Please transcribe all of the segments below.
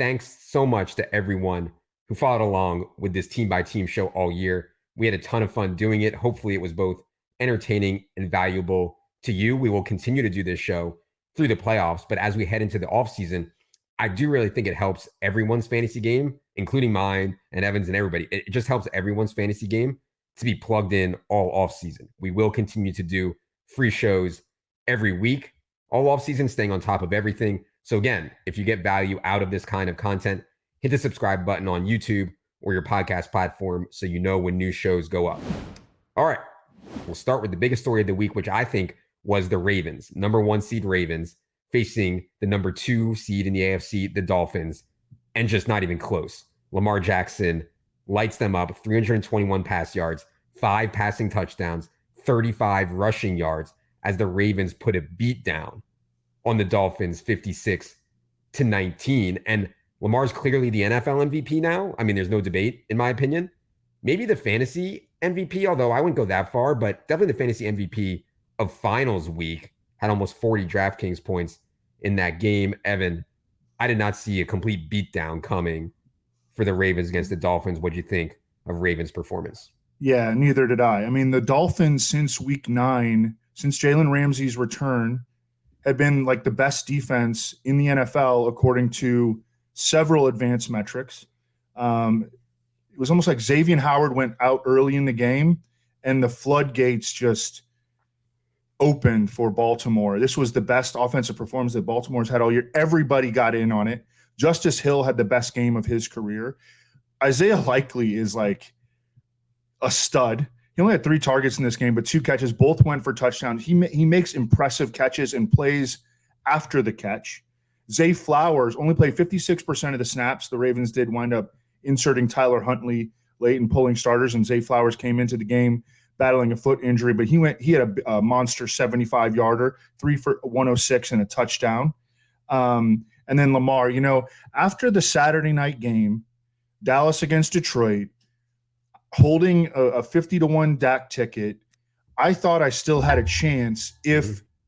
thanks so much to everyone who followed along with this team by team show all year. We had a ton of fun doing it. Hopefully, it was both entertaining and valuable to you. We will continue to do this show through the playoffs, but as we head into the offseason, I do really think it helps everyone's fantasy game, including mine and Evan's and everybody. It just helps everyone's fantasy game to be plugged in all offseason. We will continue to do free shows every week, all offseason, staying on top of everything. So again, if you get value out of this kind of content, hit the subscribe button on YouTube or your podcast platform so you know when new shows go up. All right, we'll start with the biggest story of the week, which I think was the Ravens, number 1 seed Ravens, facing the number 2 seed in the AFC, the Dolphins, and just not even close. Lamar Jackson lights them up, 321 pass yards, 5 passing touchdowns, 35 rushing yards as the Ravens put a beat down on the Dolphins 56-19. And Lamar's clearly the NFL MVP now. I mean, there's no debate, in my opinion. Maybe the fantasy MVP, although I wouldn't go that far, but definitely the fantasy MVP of finals week. Had almost 40 DraftKings points in that game. Evan, I did not see a complete beatdown coming for the Ravens against the Dolphins. What do you think of Ravens' performance? Yeah, neither did I. I mean, the Dolphins since week 9, since Jalen Ramsey's return, had been like the best defense in the NFL according to several advanced metrics. It was almost like Xavier Howard went out early in the game and the floodgates just opened for Baltimore. This was the best offensive performance that Baltimore's had all year. Everybody got in on it. Justice Hill had the best game of his career. Isaiah Likely is like a stud. He only had 3 targets in this game, but 2 catches. Both went for touchdowns. He makes impressive catches and plays after the catch. Zay Flowers only played 56% of the snaps. The Ravens did wind up inserting Tyler Huntley late and pulling starters, and Zay Flowers came into the game battling a foot injury, but he had a monster 75-yarder, 3 for 106 and a touchdown. And then Lamar, after the Saturday night game, Dallas against Detroit, holding a 50-1 Dak ticket, I thought I still had a chance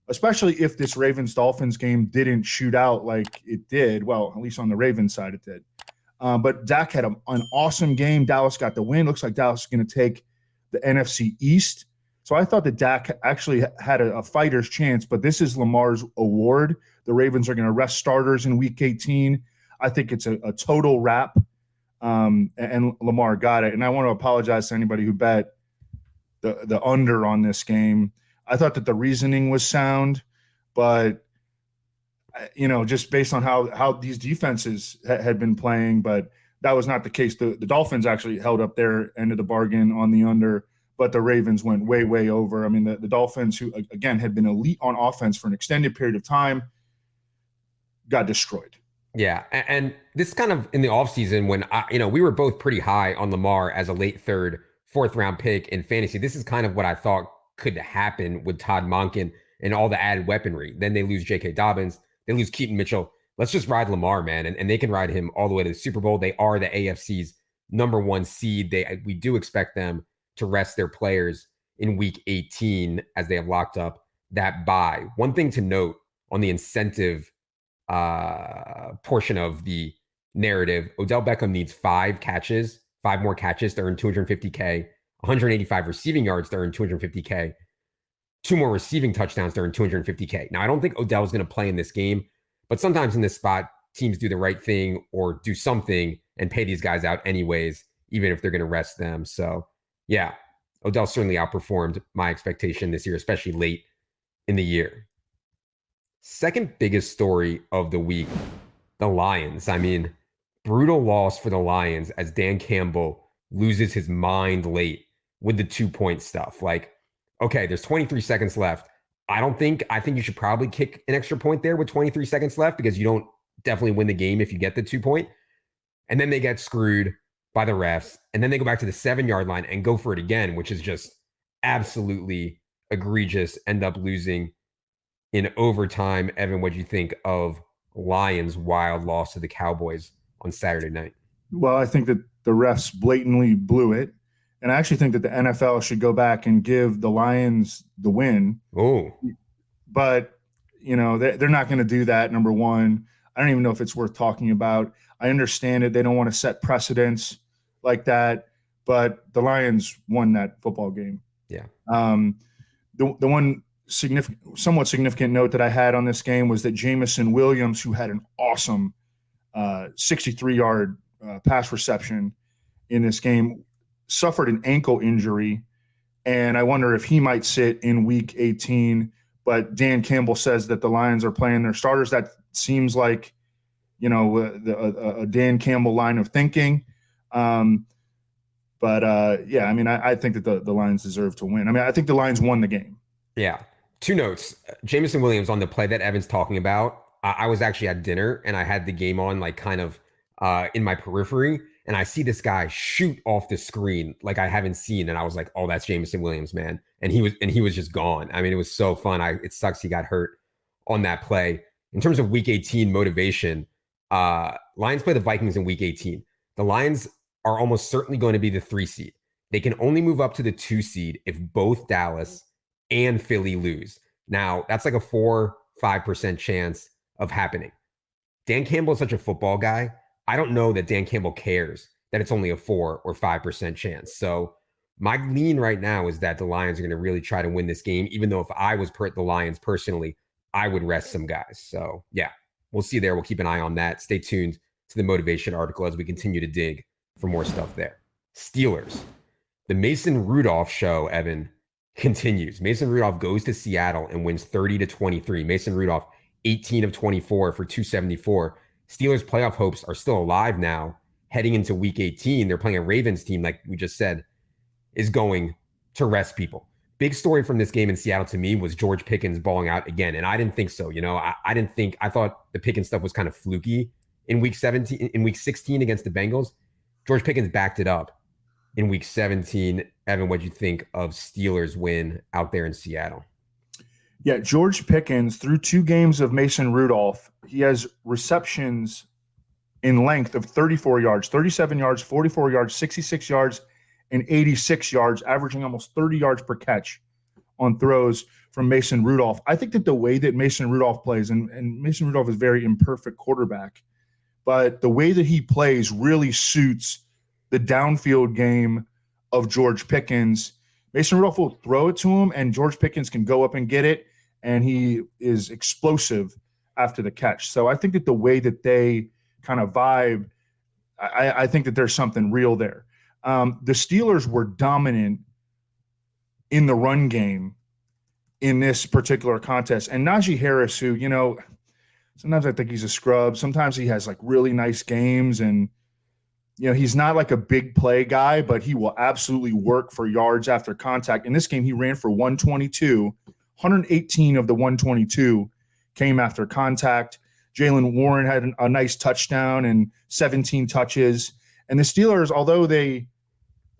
especially if this Ravens-Dolphins game didn't shoot out like it did. Well, at least on the Ravens side it did. But Dak had an awesome game. Dallas got the win. Looks like Dallas is going to take the NFC East. So I thought that Dak actually had a fighter's chance, but this is Lamar's award. The Ravens are going to rest starters in Week 18. I think it's a total wrap, and Lamar got it. And I want to apologize to anybody who bet the under on this game. I thought that the reasoning was sound, but just based on how these defenses had been playing, but that was not the case. The Dolphins actually held up their end of the bargain on the under, but the Ravens went way, way over. I mean, the Dolphins, who, again, had been elite on offense for an extended period of time, got destroyed. Yeah, and this is kind of in the offseason when, we were both pretty high on Lamar as a late 3rd, 4th-round pick in fantasy. This is kind of what I thought could happen with Todd Monken and all the added weaponry. Then they lose J.K. Dobbins. They lose Keaton Mitchell. Let's just ride Lamar, man. And they can ride him all the way to the Super Bowl. They are the AFC's number 1 seed. We do expect them to rest their players in Week 18 as they have locked up that bye. One thing to note on the incentive portion of the narrative, Odell Beckham needs 5 more catches to earn $250K, 185 receiving yards to earn $250K, 2 more receiving touchdowns to earn $250K. Now, I don't think Odell is going to play in this game, but sometimes in this spot, teams do the right thing or do something and pay these guys out anyways, even if they're going to rest them. So, yeah, Odell certainly outperformed my expectation this year, especially late in the year. Second biggest story of the week, the Lions. I mean, brutal loss for the Lions as Dan Campbell loses his mind late with the 2-point stuff. Like, okay, there's 23 seconds left. I think you should probably kick an extra point there with 23 seconds left because you don't definitely win the game if you get the 2-point. And then they get screwed by the refs. And then they go back to the 7-yard line and go for it again, which is just absolutely egregious. End up losing in overtime. Evan, what do you think of Lions' wild loss to the Cowboys on Saturday night? Well, I think that the refs blatantly blew it. And I actually think that the NFL should go back and give the Lions the win. Oh. But, they're not going to do that, number one. I don't even know if it's worth talking about. I understand it. They don't want to set precedents like that, but the Lions won that football game. Yeah. The one somewhat significant note that I had on this game was that Jamison Williams, who had an awesome 63-yard pass reception in this game, suffered an ankle injury, and I wonder if he might sit in Week 18. But Dan Campbell says that the Lions are playing their starters. That seems like, a Dan Campbell line of thinking. I think that the Lions deserve to win. I mean, I think the Lions won the game. Yeah. 2 notes. Jamison Williams, on the play that Evan's talking about, I was actually at dinner and I had the game on like kind of in my periphery, and I see this guy shoot off the screen like I haven't seen, and I was like, oh, that's Jamison Williams, man. And he was just gone. I mean, it was so fun. It sucks he got hurt on that play. In terms of Week 18 motivation, Lions play the Vikings in Week 18. The Lions are almost certainly going to be the 3 seed. They can only move up to the 2 seed if both Dallas and Philly lose. Now, that's like a 4-5% chance of happening. Dan Campbell is such a football guy. I don't know that Dan Campbell cares that it's only a 4 or 5% chance. So my lean right now is that the Lions are going to really try to win this game, even though if I was the Lions personally, I would rest some guys. So yeah, we'll see there. We'll keep an eye on that. Stay tuned to the motivation article as we continue to dig for more stuff there. Steelers. The Mason Rudolph show, Evan, continues. Mason Rudolph goes to Seattle and wins 30-23. Mason Rudolph, 18 of 24 for 274. Steelers playoff hopes are still alive now. Heading into Week 18, they're playing a Ravens team, like we just said, is going to rest people. Big story from this game in Seattle to me was George Pickens balling out again. And I didn't think so. I thought the Pickens stuff was kind of fluky in Week 16 against the Bengals. George Pickens backed it up in Week 17. Evan, what'd you think of Steelers win out there in Seattle? Yeah, George Pickens, through 2 games of Mason Rudolph, he has receptions in length of 34 yards, 37 yards, 44 yards, 66 yards, and 86 yards, averaging almost 30 yards per catch on throws from Mason Rudolph. I think that the way that Mason Rudolph plays, and Mason Rudolph is a very imperfect quarterback, but the way that he plays really suits the downfield game of George Pickens. Mason Rudolph will throw it to him, and George Pickens can go up and get it, and he is explosive after the catch. So I think that the way that they kind of vibe, I think that there's something real there. The Steelers were dominant in the run game in this particular contest. And Najee Harris, who, sometimes I think he's a scrub. Sometimes he has like really nice games, and he's not like a big play guy, but he will absolutely work for yards after contact. In this game, he ran for 122. 118 of the 122 came after contact. Jaylen Warren had a nice touchdown and 17 touches. And the Steelers, although they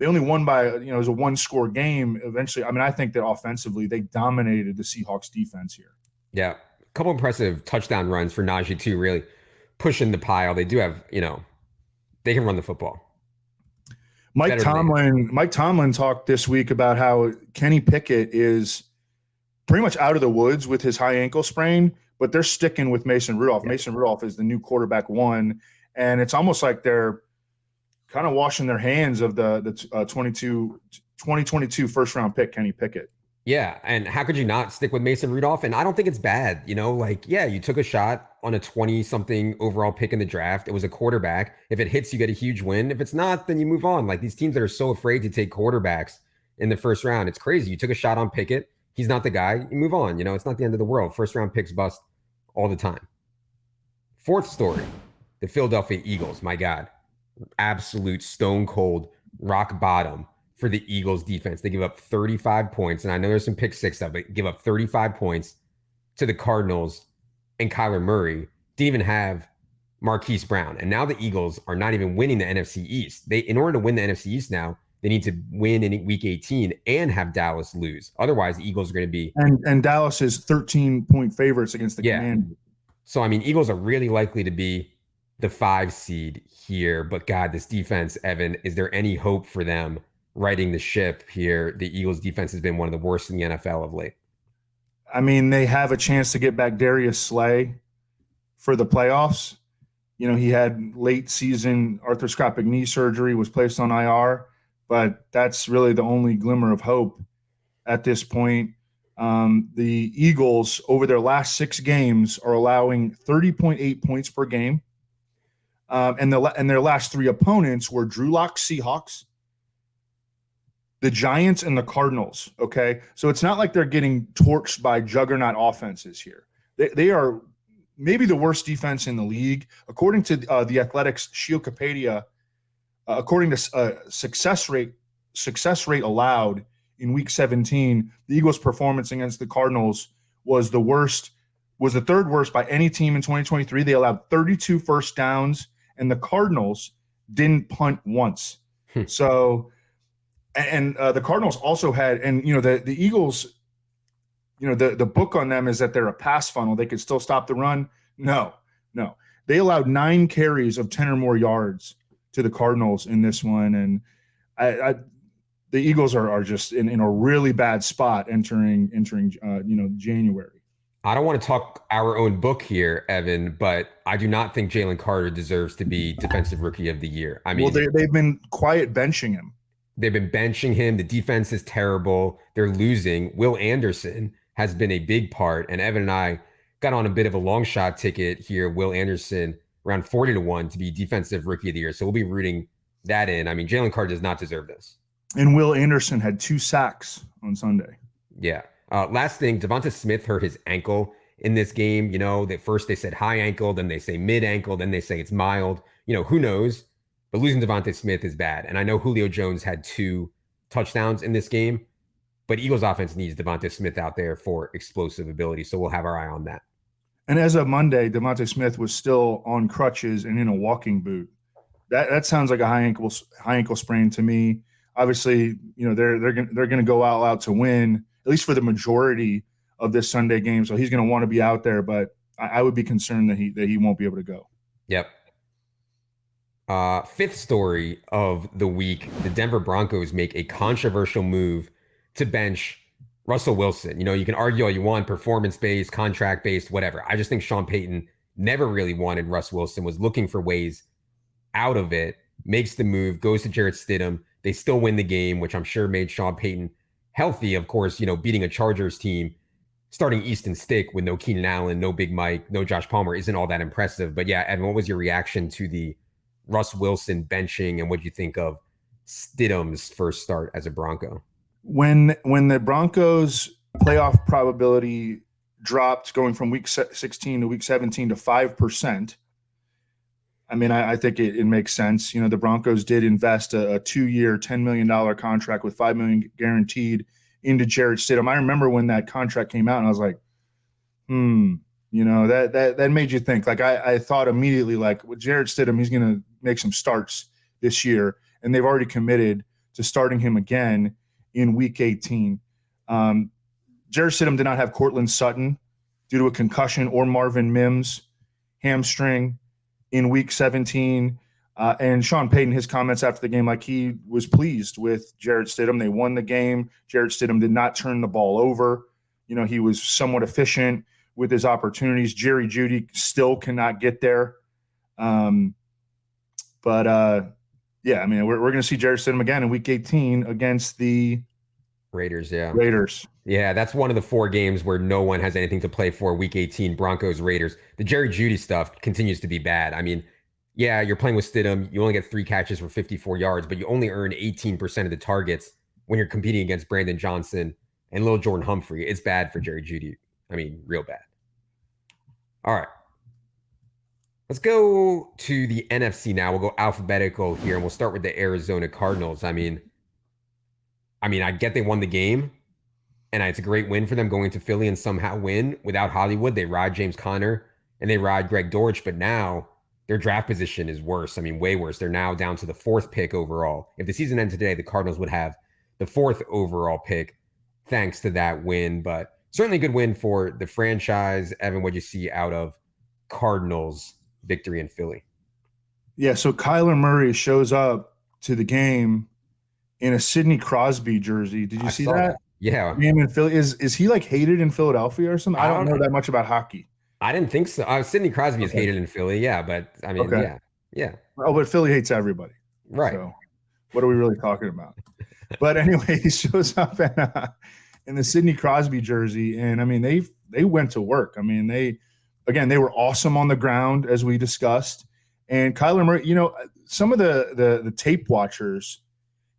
only won by, it was a 1-score game eventually. I mean, I think that offensively they dominated the Seahawks defense here. Yeah. A couple impressive touchdown runs for Najee too, really pushing the pile. They do have, they can run the football. Mike Tomlin talked this week about how Kenny Pickett is pretty much out of the woods with his high ankle sprain, but they're sticking with Mason Rudolph. Yeah. Mason Rudolph is the new quarterback 1, and it's almost like they're kind of washing their hands of the 2022 first-round pick, Kenny Pickett. Yeah, and how could you not stick with Mason Rudolph? And I don't think it's bad, you took a shot on a 20-something overall pick in the draft. It was a quarterback. If it hits, you get a huge win. If it's not, then you move on. Like these teams that are so afraid to take quarterbacks in the first round, it's crazy. You took a shot on Pickett. He's not the guy. You move on. It's not the end of the world. First-round picks bust all the time. Fourth story, the Philadelphia Eagles. My God, absolute stone cold rock bottom for the Eagles defense. They give up 35 points, and I know there's some pick six stuff, but give up 35 points to the Cardinals, and Kyler Murray didn't even have Marquise Brown. And now the Eagles are not even winning the NFC East. In order to win the NFC East now, they need to win in Week 18 and have Dallas lose. Otherwise, the Eagles are going to be... And Dallas is 13-point favorites against the Commanders. So, Eagles are really likely to be the 5 seed here. But, God, this defense, Evan, is there any hope for them righting the ship here? The Eagles defense has been one of the worst in the NFL of late. They have a chance to get back Darius Slay for the playoffs. You know, he had late season arthroscopic knee surgery, was placed on IR, but that's really the only glimmer of hope at this point. The Eagles, over their last 6 games, are allowing 30.8 points per game. And their last 3 opponents were Drew Lock's Seahawks, the Giants, and the Cardinals. Okay, so it's not like they're getting torched by juggernaut offenses here. They are maybe the worst defense in the league, according to the Athletics' Shiokapedia. According to success rate allowed in Week 17, the Eagles' performance against the Cardinals was the third worst by any team in 2023. They allowed 32 first downs, and the Cardinals didn't punt once. So, and the Cardinals also had, and you know, the Eagles, you know, the book on them is that they're a pass funnel. They could still stop the run. No. They allowed 9 carries of 10 or more yards to the Cardinals in this one, and the Eagles are just in a really bad spot entering January. I don't want to talk our own book here, Evan, but I do not think Jalen Carter deserves to be Defensive Rookie of the Year. I mean, well, they've been quiet benching him. They've been benching him. The defense is terrible. They're losing. Will Anderson has been a big part, and Evan and I got on a bit of a long shot ticket here. Will Anderson around 40-1 to be Defensive Rookie of the Year. So we'll be rooting that in. I mean, Jalen Carter does not deserve this. And Will Anderson had 2 sacks on Sunday. Yeah. Last thing, Devonta Smith hurt his ankle in this game. You know, first they said high ankle, then they say mid ankle, then they say it's mild. You know, who knows? But losing Devonta Smith is bad. And I know Julio Jones had 2 touchdowns in this game, but Eagles offense needs Devonta Smith out there for explosive ability. So we'll have our eye on that. And as of Monday, Devonta Smith was still on crutches and in a walking boot. That sounds like a high ankle sprain to me. Obviously, you know, they're going to go all out to win, at least for the majority of this Sunday game. So he's going to want to be out there, but I would be concerned that he won't be able to go. Yep. Fifth story of the week: the Denver Broncos make a controversial move to bench Russell Wilson. You know, you can argue all you want, performance-based, contract-based, whatever. I just think Sean Payton never really wanted Russ Wilson, was looking for ways out of it, makes the move, goes to Jarrett Stidham. They still win the game, which I'm sure made Sean Payton healthy. Of course, you know, beating a Chargers team, starting Easton Stick with no Keenan Allen, no Big Mike, no Josh Palmer isn't all that impressive. But yeah, Evan, what was your reaction to the Russ Wilson benching, and what do you think of Stidham's first start as a Bronco? When the Broncos playoff probability dropped going from week 16 to week 17 to 5%, I mean, I think it makes sense. You know, the Broncos did invest a 2-year, $10 million contract with $5 million guaranteed into Jarrett Stidham. I remember when that contract came out, and I was like, you know, that made you think. Like, I thought immediately, like, with Jarrett Stidham, he's going to make some starts this year, and they've already committed to starting him again in week 18. Jarrett Stidham did not have Cortland Sutton due to a concussion, or Marvin Mims hamstring in week 17. And Sean Payton, his comments after the game, like, he was pleased with Jarrett Stidham. They won the game. Jarrett Stidham did not turn the ball over. You know, he was somewhat efficient with his opportunities. Jerry Jeudy still cannot get there. Yeah, I mean, we're going to see Jarrett Stidham again in week 18 against the Raiders. Yeah. Raiders. Yeah, that's one of the 4 games where no one has anything to play for. Week 18, Broncos, Raiders. The Jerry Jeudy stuff continues to be bad. I mean, yeah, you're playing with Stidham. You only get 3 catches for 54 yards, but you only earn 18% of the targets when you're competing against Brandon Johnson and Lil Jordan Humphrey. It's bad for Jerry Jeudy. I mean, real bad. All right. Let's go to the NFC now. We'll go alphabetical here, and we'll start with the Arizona Cardinals. I mean, I get they won the game, and it's a great win for them going to Philly and somehow win without Hollywood. They ride James Conner and they ride Greg Dortch, but now their draft position is worse. I mean, way worse. They're now down to the 4th pick overall. If the season ended today, the Cardinals would have the 4th overall pick thanks to that win, but certainly a good win for the franchise. Evan, what'd you see out of Cardinals victory in Philly? Yeah, so Kyler Murray shows up to the game in a Sidney Crosby jersey. Did you see that? Yeah. Game in Philly. Is he like hated in Philadelphia or something? I don't know that much about hockey. I didn't think so. Sidney Crosby is Okay. hated in Philly. Yeah. But I mean, Okay. yeah. Oh, but Philly hates everybody. Right. So what are we really talking about? But anyway, he shows up in the Sidney Crosby jersey, and I mean they went to work. I mean they were awesome on the ground as we discussed, and Kyler Murray. Some of the tape watchers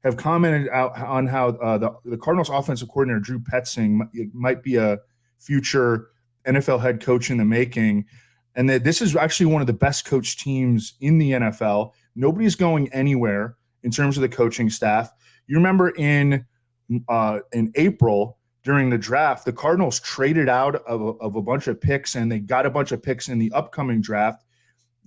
have commented out on how the Cardinals offensive coordinator Drew Petzing might be a future NFL head coach in the making, and that this is actually one of the best coached teams in the NFL. Nobody's going anywhere in terms of the coaching staff. You remember in April during the draft, the Cardinals traded out of a bunch of picks, and they got a bunch of picks in the upcoming draft.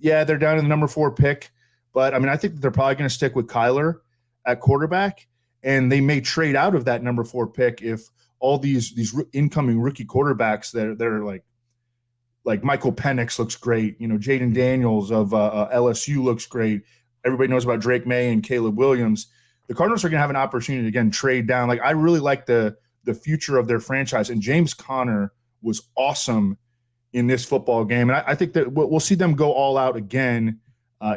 Yeah, they're down to the number 4 pick, but I mean, I think that they're probably going to stick with Kyler at quarterback, and they may trade out of that number 4 pick if all these incoming rookie quarterbacks that are like Michael Penix looks great. Jaden Daniels of LSU looks great. Everybody knows about Drake May and Caleb Williams. The Cardinals are going to have an opportunity to, again, trade down. Like, I really like the future of their franchise. And James Conner was awesome in this football game. And I think that we'll see them go all out again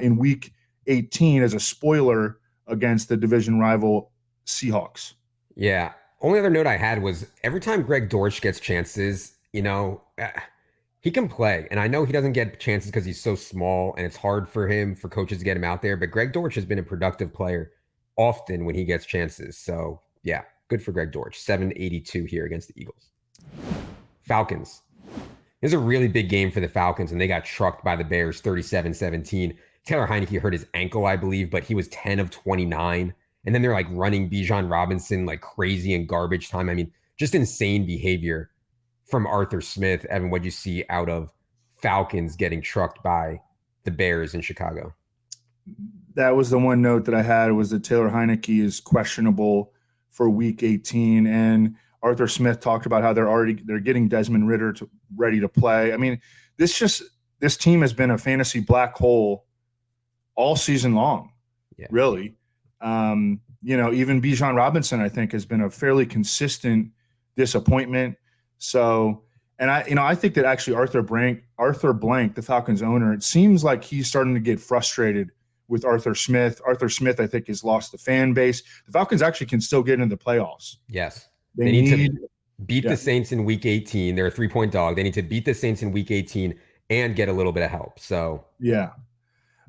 in week 18 as a spoiler against the division rival Seahawks. Yeah. Only other note I had was every time Greg Dortch gets chances, he can play. And I know he doesn't get chances because he's so small and it's hard for coaches to get him out there. But Greg Dortch has been a productive player often when he gets chances. So, yeah, good for Greg Dortch. 782 here against the Eagles. Falcons. This is a really big game for the Falcons, and they got trucked by the Bears 37-17. Taylor Heineke hurt his ankle, I believe, but he was 10 of 29. And then they're like running Bijan Robinson like crazy in garbage time. I mean, just insane behavior from Arthur Smith. Evan, what'd you see out of Falcons getting trucked by the Bears in Chicago? That was the one note that I had, was that Taylor Heineke is questionable for week 18. And Arthur Smith talked about how they're getting Desmond Ridder ready to play. I mean, this team has been a fantasy black hole all season long, really. Even Bijan Robinson, I think, has been a fairly consistent disappointment. So, and I think that actually Arthur Blank, the Falcons owner, it seems like he's starting to get frustrated with Arthur Smith. Arthur Smith, I think, has lost the fan base. The Falcons actually can still get into the playoffs. Yes. They need to beat the Saints in week 18. They're a 3-point dog. They need to beat the Saints in week 18 and get a little bit of help. So, yeah.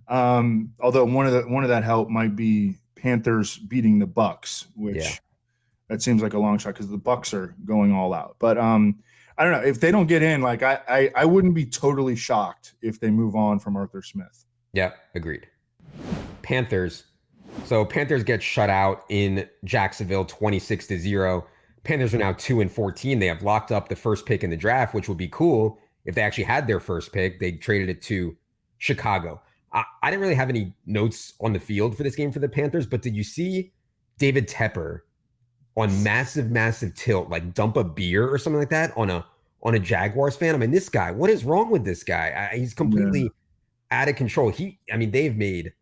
Although one of that help might be Panthers beating the Bucks, which that seems like a long shot because the Bucks are going all out. But I don't know if they don't get in. Like I wouldn't be totally shocked if they move on from Arthur Smith. Yeah, agreed. Panthers. So Panthers get shut out in Jacksonville 26-0. Panthers are now 2-14. They have locked up the first pick in the draft, which would be cool if they actually had their first pick. They traded it to Chicago. I didn't really have any notes on the field for this game for the Panthers, but did you see David Tepper on massive tilt, like dump a beer or something like that on a Jaguars fan? I mean, this guy, what is wrong with this guy? He's completely out of control. They've made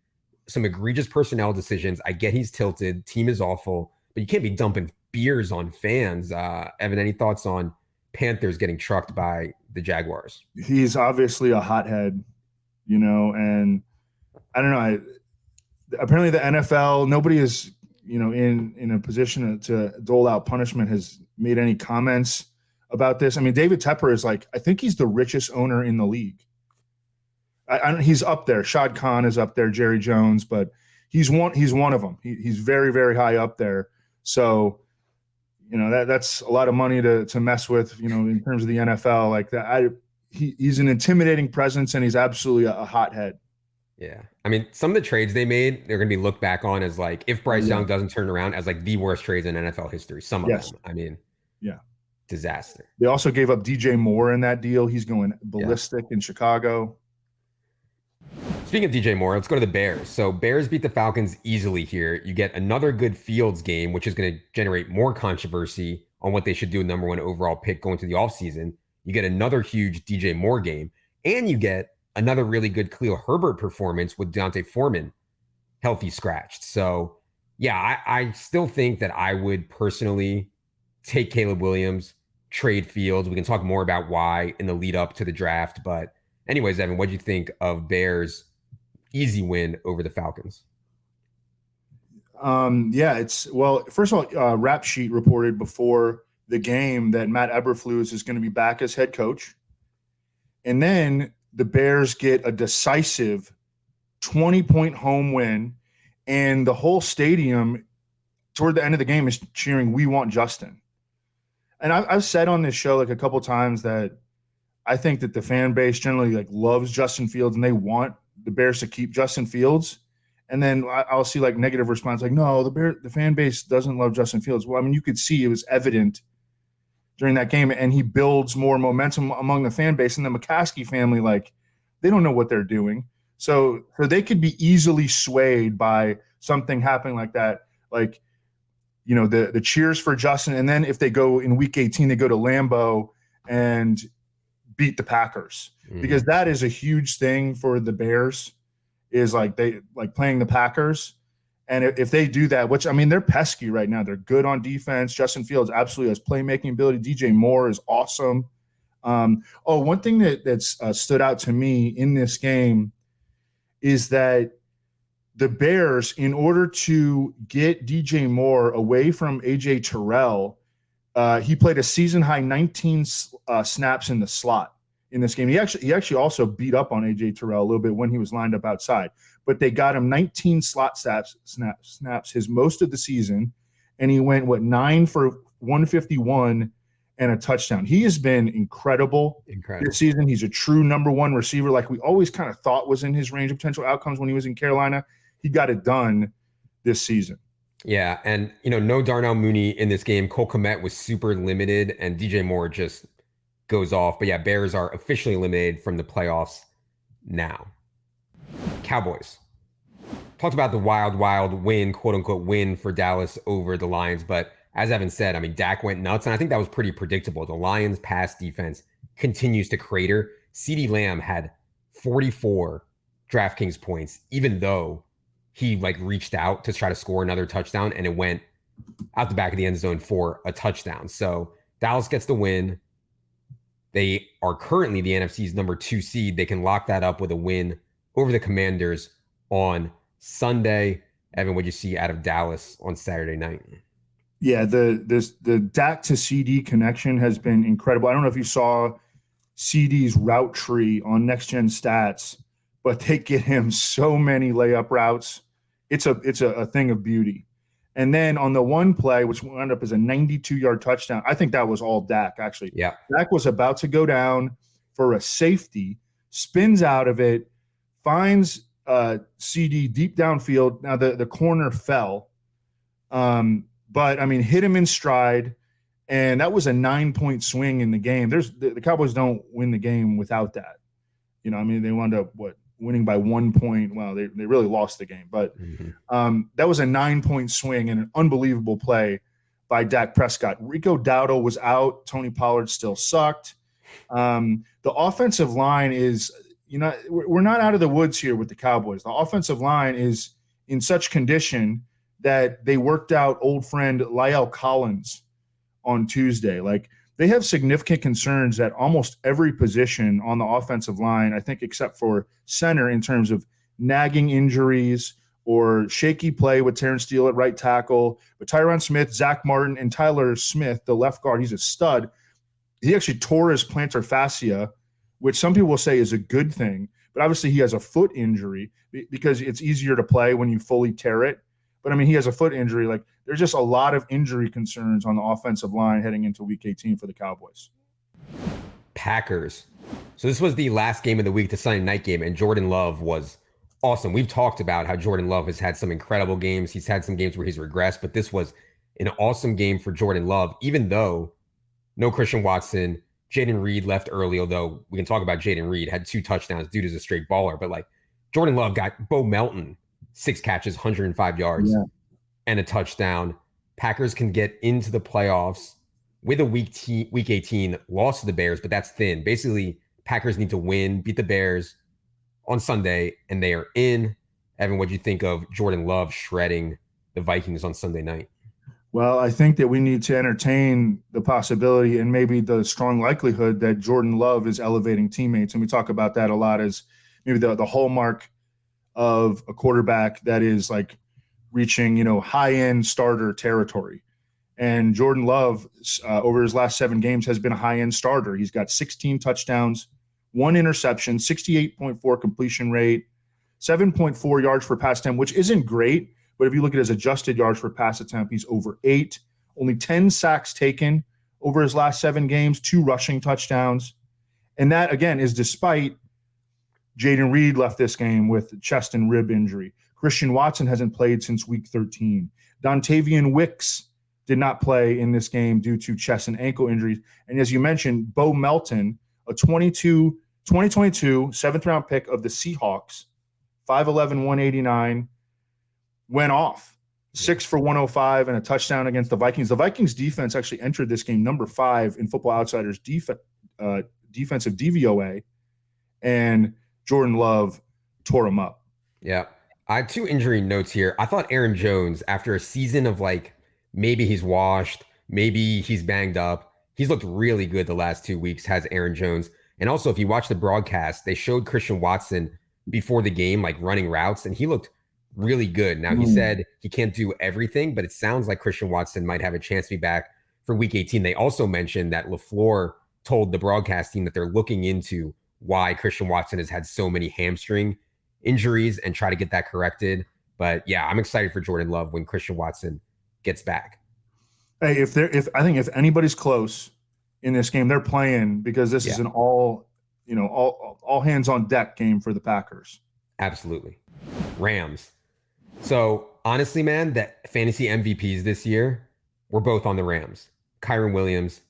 some egregious personnel decisions. I get he's tilted. Team is awful, but you can't be dumping beers on fans. Evan, any thoughts on Panthers getting trucked by the Jaguars? He's obviously a hothead, and I don't know. Apparently the NFL, nobody is, in a position to dole out punishment, has made any comments about this. I mean, David Tepper is I think he's the richest owner in the league. He's up there. Shad Khan is up there, Jerry Jones, but he's one of them. He's very, very high up there. So, that's a lot of money to mess with, in terms of the NFL like that. He's an intimidating presence, and he's absolutely a hothead. Yeah. I mean, some of the trades they made, they're going to be looked back on as if Bryce Young doesn't turn around, as the worst trades in NFL history. Some of them. I mean, disaster. They also gave up DJ Moore in that deal. He's going ballistic in Chicago. Speaking of DJ Moore, let's go to the Bears. So Bears beat the Falcons easily here. You get another good Fields game, which is going to generate more controversy on what they should do with number 1 overall pick going to the offseason. You get another huge DJ Moore game, and you get another really good Khalil Herbert performance with Deontay Foreman healthy scratched. So, I still think that I would personally take Caleb Williams trade Fields. We can talk more about why in the lead up to the draft. But anyways, Evan, what do you think of Bears' easy win over the Falcons? First of all, Rap Sheet reported before the game that Matt Eberflus is going to be back as head coach. And then the Bears get a decisive 20-point home win, and the whole stadium toward the end of the game is cheering, "We want Justin." And I've said on this show like a couple times that I think that the fan base generally like loves Justin Fields and they want the Bears to keep Justin Fields. And then I'll see like negative response like, no, the fan base doesn't love Justin Fields. Well, I mean, you could see it was evident during that game, and he builds more momentum among the fan base. And the McCaskey family, like, they don't know what they're doing. So they could be easily swayed by something happening like that. Like, you know, the cheers for Justin. And then if they go in week 18, they go to Lambeau and beat the Packers, because that is a huge thing for the Bears, is like they like playing the Packers. And if they do that, which, I mean, they're pesky right now. They're good on defense. Justin Fields absolutely has playmaking ability. DJ Moore is awesome. One thing that's stood out to me in this game is that the Bears, in order to get DJ Moore away from AJ Terrell, he played a season-high 19 snaps in the slot in this game. He actually also beat up on AJ Terrell a little bit when he was lined up outside. But they got him 19 slot snaps, his most of the season, and he went 9 for 151 and a touchdown. He has been incredible this season. He's a true number one receiver, like we always kind of thought was in his range of potential outcomes when he was in Carolina. He got it done this season. Yeah, and no Darnell Mooney in this game. Cole Kmet was super limited, and DJ Moore just goes off. But yeah, Bears are officially eliminated from the playoffs now. Cowboys. Talked about the wild win, quote unquote win for Dallas over the Lions. But as Evan said, I mean, Dak went nuts, and I think that was pretty predictable. The Lions' pass defense continues to crater. CeeDee Lamb had 44 DraftKings points, even though he reached out to try to score another touchdown, and it went out the back of the end zone for a touchdown. So Dallas gets the win. They are currently the NFC's number 2 seed. They can lock that up with a win over the Commanders on Sunday. Evan, what'd you see out of Dallas on Saturday night? Yeah, the Dak to CD connection has been incredible. I don't know if you saw CD's route tree on Next Gen Stats, but they get him so many layup routes. It's a thing of beauty. And then on the one play, which wound up as a 92-yard touchdown, I think that was all Dak, actually. Yeah. Dak was about to go down for a safety, spins out of it, finds CD deep downfield. Now, the corner fell, but, I mean, hit him in stride, and that was a 9-point swing in the game. The Cowboys don't win the game without that. I mean, they wound up, winning by 1 point. Well, they really lost the game, but that was a 9-point swing and an unbelievable play by Dak Prescott. Rico Dowdle was out. Tony Pollard still sucked. The offensive line is, we're not out of the woods here with the Cowboys. The offensive line is in such condition that they worked out old friend La'el Collins on Tuesday. They have significant concerns at almost every position on the offensive line, I think, except for center, in terms of nagging injuries or shaky play with Terrence Steele at right tackle. But Tyron Smith, Zach Martin, and Tyler Smith, the left guard, he's a stud. He actually tore his plantar fascia, which some people will say is a good thing. But obviously he has a foot injury because it's easier to play when you fully tear it. But, I mean, he has a foot injury. There's just a lot of injury concerns on the offensive line heading into Week 18 for the Cowboys. Packers. So this was the last game of the week, the Sunday night game, and Jordan Love was awesome. We've talked about how Jordan Love has had some incredible games. He's had some games where he's regressed, but this was an awesome game for Jordan Love, even though no Christian Watson. Jaden Reed left early, although we can talk about Jaden Reed, had 2 touchdowns. Dude is a straight baller, but Jordan Love got Bo Melton 6 catches, 105 yards, and a touchdown. Packers can get into the playoffs with a week 18 loss to the Bears, but that's thin. Basically, Packers need to win, beat the Bears on Sunday, and they are in. Evan, what do you think of Jordan Love shredding the Vikings on Sunday night? Well, I think that we need to entertain the possibility and maybe the strong likelihood that Jordan Love is elevating teammates. And we talk about that a lot as maybe the hallmark of a quarterback that is like reaching, high-end starter territory. And Jordan Love, over his last 7 games, has been a high-end starter. He's got 16 touchdowns, 1 interception, 68.4 completion rate, 7.4 yards per pass attempt, which isn't great. But if you look at his adjusted yards per pass attempt, he's over 8. Only 10 sacks taken over his last 7 games, 2 rushing touchdowns. And that, again, is despite Jaden Reed left this game with chest and rib injury. Christian Watson hasn't played since week 13. Dontavian Wicks did not play in this game due to chest and ankle injuries. And as you mentioned, Bo Melton, a 2022 seventh-round pick of the Seahawks, 5'11", 189, went off 6 for 105 and a touchdown against the Vikings. The Vikings defense actually entered this game number 5 in Football Outsiders defensive DVOA, and Jordan Love tore him up. Yeah. I had 2 injury notes here. I thought Aaron Jones, after a season of like, maybe he's washed, maybe he's banged up, he's looked really good the last 2 weeks, has Aaron Jones. And also, if you watch the broadcast, they showed Christian Watson before the game, like running routes, and he looked really good. Now, he said he can't do everything, but it sounds like Christian Watson might have a chance to be back for week 18. They also mentioned that LaFleur told the broadcast team that they're looking into why Christian Watson has had so many hamstring injuries and try to get that corrected. But yeah, I'm excited for Jordan Love when Christian Watson gets back. Hey, I think if anybody's close in this game, they're playing, because this is an all hands on deck game for the Packers. Absolutely. Rams. So honestly, man, that fantasy MVPs this year were both on the Rams. Kyren Williams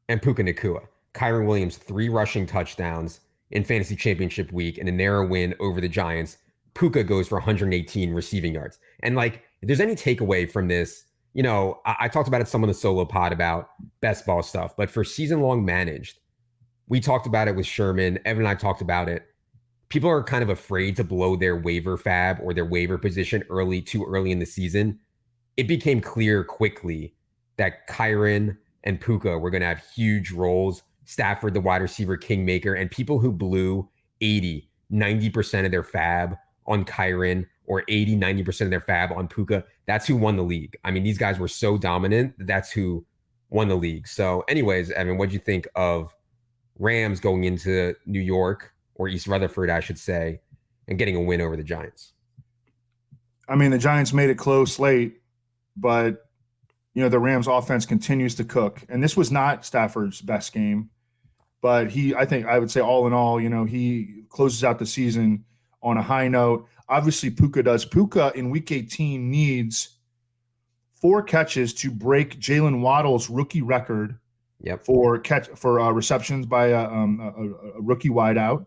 and Puka Nacua. Kyren Williams, 3 rushing touchdowns in fantasy championship week and a narrow win over the Giants. Puka goes for 118 receiving yards. And like, if there's any takeaway from this, I talked about it some on the solo pod about best ball stuff, but for season long managed, we talked about it with Sherman. Evan and I talked about it. People are kind of afraid to blow their waiver fab or their waiver position too early in the season. It became clear quickly that Kyren and Puka were going to have huge roles. Stafford, the wide receiver kingmaker, and people who blew 80, 90% of their fab on Kyren or 80, 90% of their fab on Puka, that's who won the league. I mean, these guys were so dominant. That's who won the league. So anyways, Evan, what'd you think of Rams going into New York, or East Rutherford, I should say, and getting a win over the Giants? I mean, the Giants made it close late, but, the Rams offense continues to cook. And this was not Stafford's best game, but I would say all in all, he closes out the season on a high note. Obviously, Puka does. Puka in week 18 needs 4 catches to break Jalen Waddle's rookie record for receptions by a rookie wideout.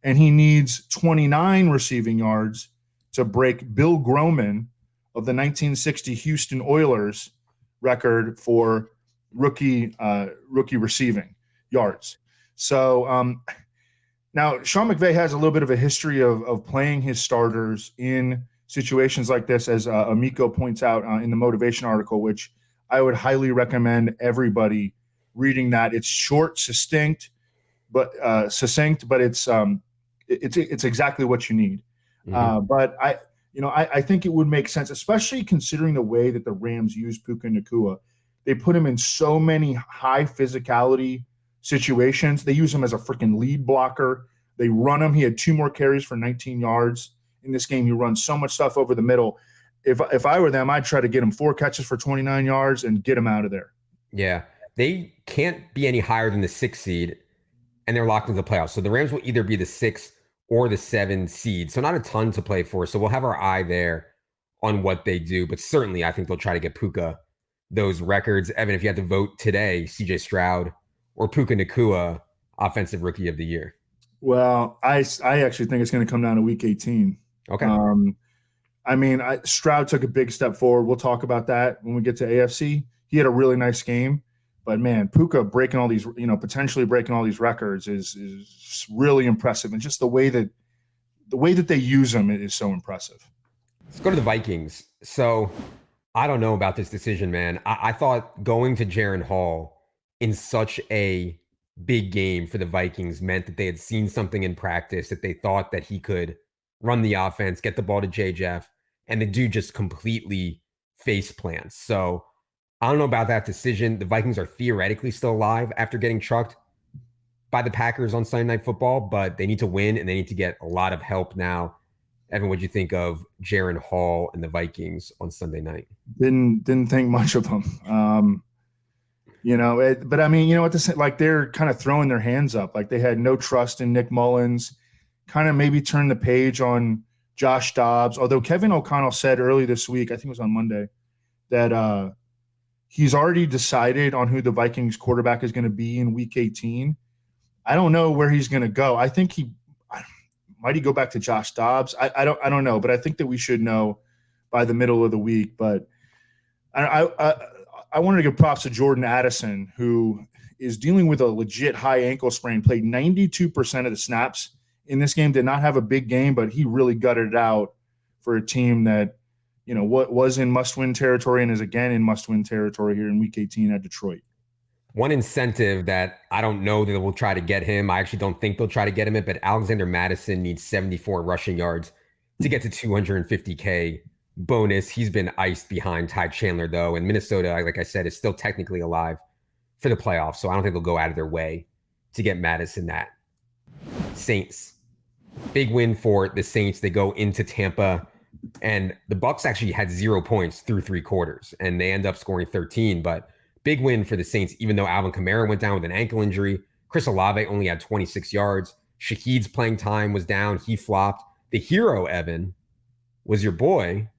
And he needs 29 receiving yards to break Bill Groman of the 1960 Houston Oilers record for rookie receiving yards. So now Sean McVay has a little bit of a history of playing his starters in situations like this, as Amico points out in the motivation article, which I would highly recommend everybody reading that. It's short, succinct, but it's exactly what you need. Mm-hmm. But I think it would make sense, especially considering the way that the Rams use Puka Nacua. They put him in so many high physicality situations. They use him as a freaking lead blocker. They run him. He had 2 more carries for 19 yards in this game. He runs so much stuff over the middle. If I were them, I'd try to get him 4 catches for 29 yards and get him out of there. Yeah, they can't be any higher than the 6th seed, and they're locked into the playoffs. So the Rams will either be the 6th or the 7th seed. So not a ton to play for. So we'll have our eye there on what they do. But certainly I think they'll try to get Puka those records. Evan, if you had to vote today, CJ Stroud or Puka Nacua, Offensive Rookie of the Year? Well, I actually think it's going to come down to week 18. Okay. Stroud took a big step forward. We'll talk about that when we get to AFC. He had a really nice game. But, man, Puka breaking all these, potentially breaking all these records is really impressive. And just the way that they use him is so impressive. Let's go to the Vikings. So I don't know about this decision, man. I thought going to Jaron Hall in such a big game for the Vikings meant that they had seen something in practice, that they thought that he could run the offense, get the ball to J. Jeff, and the dude just completely face plants. So I don't know about that decision. The Vikings are theoretically still alive after getting trucked by the Packers on Sunday Night Football, but they need to win and they need to get a lot of help now. Evan, what'd you think of Jaron Hall and the Vikings on Sunday night? Didn't think much of them. But I mean, what this like they're kind of throwing their hands up, like they had no trust in Nick Mullins, kind of maybe turned the page on Josh Dobbs. Although Kevin O'Connell said early this week, I think it was on Monday, that he's already decided on who the Vikings quarterback is going to be in Week 18. I don't know where he's going to go. I think might he go back to Josh Dobbs? I don't know, but I think that we should know by the middle of the week. But I wanted to give props to Jordan Addison, who is dealing with a legit high ankle sprain, played 92% of the snaps in this game, did not have a big game, but he really gutted it out for a team that, what was in must-win territory and is again in must-win territory here in Week 18 at Detroit. One incentive that I don't know that we'll try to get him, I actually don't think they'll try to get him, but Alexander Mattison needs 74 rushing yards to get to 250K bonus. He's been iced behind Ty Chandler, though, and Minnesota, like I said, is still technically alive for the playoffs, so I don't think they'll go out of their way to get Mattison that. Saints. Big win for the Saints. They go into Tampa, and the Bucs actually had 0 points through 3 quarters, and they end up scoring 13, but big win for the Saints, even though Alvin Kamara went down with an ankle injury. Chris Olave only had 26 yards. Shaheed's playing time was down. He flopped. The hero, Evan, was your boy,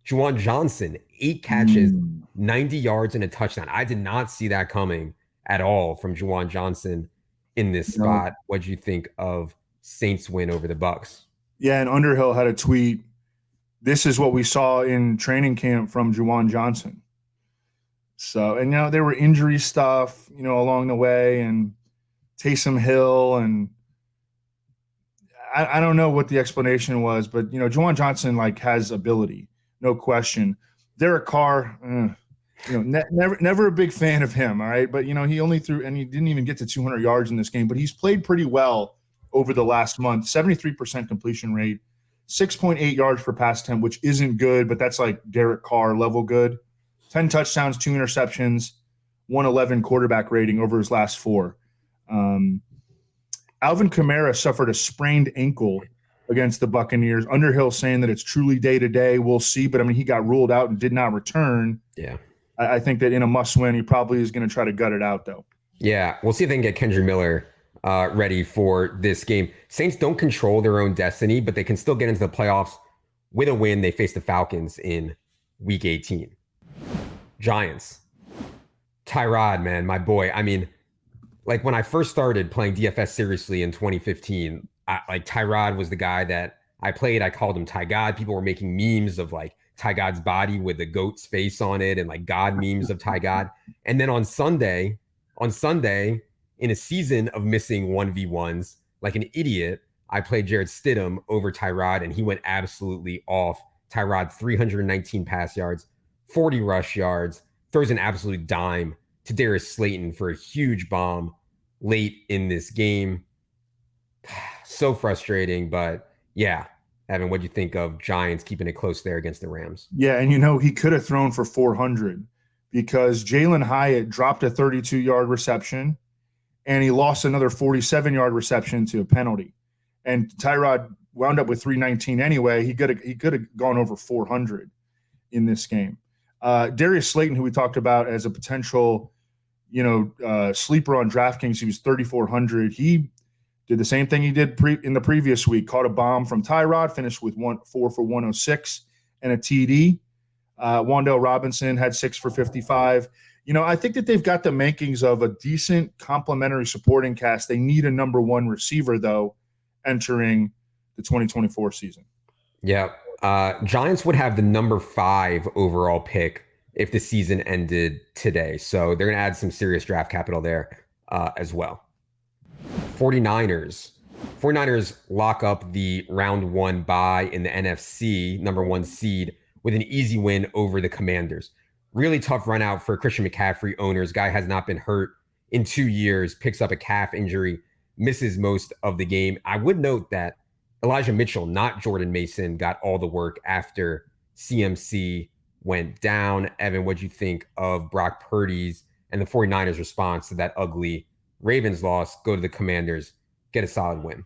Juwan Johnson. 8 catches, 90 yards, and a touchdown. I did not see that coming at all from Juwan Johnson in this spot. What'd you think of Saints win over the Bucs? Yeah, and Underhill had a tweet. This is what we saw in training camp from Juwan Johnson. So, and there were injury stuff, along the way, and Taysom Hill, and I don't know what the explanation was, but Juwan Johnson has ability, no question. Derek Carr, never a big fan of him, all right, but he only threw, and he didn't even get to 200 yards in this game, but he's played pretty well over the last month. 73% completion rate, 6.8 yards per pass attempt, which isn't good, but that's like Derek Carr level good. 10 touchdowns, 2 interceptions, 111 quarterback rating over his last 4. Alvin Kamara suffered a sprained ankle against the Buccaneers. Underhill saying that it's truly day-to-day. We'll see. But, he got ruled out and did not return. Yeah. I think that in a must-win, he probably is going to try to gut it out, though. Yeah. We'll see if they can get Kendra Miller ready for this game. Saints don't control their own destiny, but they can still get into the playoffs with a win. They face the Falcons in Week 18. Giants. Tyrod, man, my boy. When I first started playing DFS seriously in 2015, Tyrod was the guy that I played. I called him Ty God. People were making memes of Ty God's body with the goat's face on it and God memes of Ty God. And then on Sunday, in a season of missing 1v1s, like an idiot, I played Jarrett Stidham over Tyrod, and he went absolutely off. Tyrod, 319 pass yards, 40 rush yards, throws an absolute dime to Darius Slayton for a huge bomb late in this game. So frustrating, but yeah. Evan, what'd you think of Giants keeping it close there against the Rams? Yeah, and he could have thrown for 400 because Jalen Hyatt dropped a 32-yard reception, and he lost another 47-yard reception to a penalty. And Tyrod wound up with 319 anyway. He could have gone over 400 in this game. Darius Slayton, who we talked about as a potential, sleeper on DraftKings, he was 3,400. He did the same thing he did in the previous week. Caught a bomb from Tyrod, finished with 4 for 106 and a TD. Wan'Dale Robinson had 6 for 55. I think that they've got the makings of a decent complementary supporting cast. They need a number 1 receiver, though, entering the 2024 season. Yeah. Giants would have the number 5 overall pick if the season ended today. So they're going to add some serious draft capital there as well. 49ers lock up the round 1 bye in the NFC, number 1 seed with an easy win over the Commanders. Really tough run out for Christian McCaffrey owners. Guy has not been hurt in 2 years, picks up a calf injury, misses most of the game. I would note that Elijah Mitchell, not Jordan Mason, got all the work after CMC went down. Evan, what'd you think of Brock Purdy's and the 49ers response to that ugly Ravens loss? Go to the Commanders, get a solid win.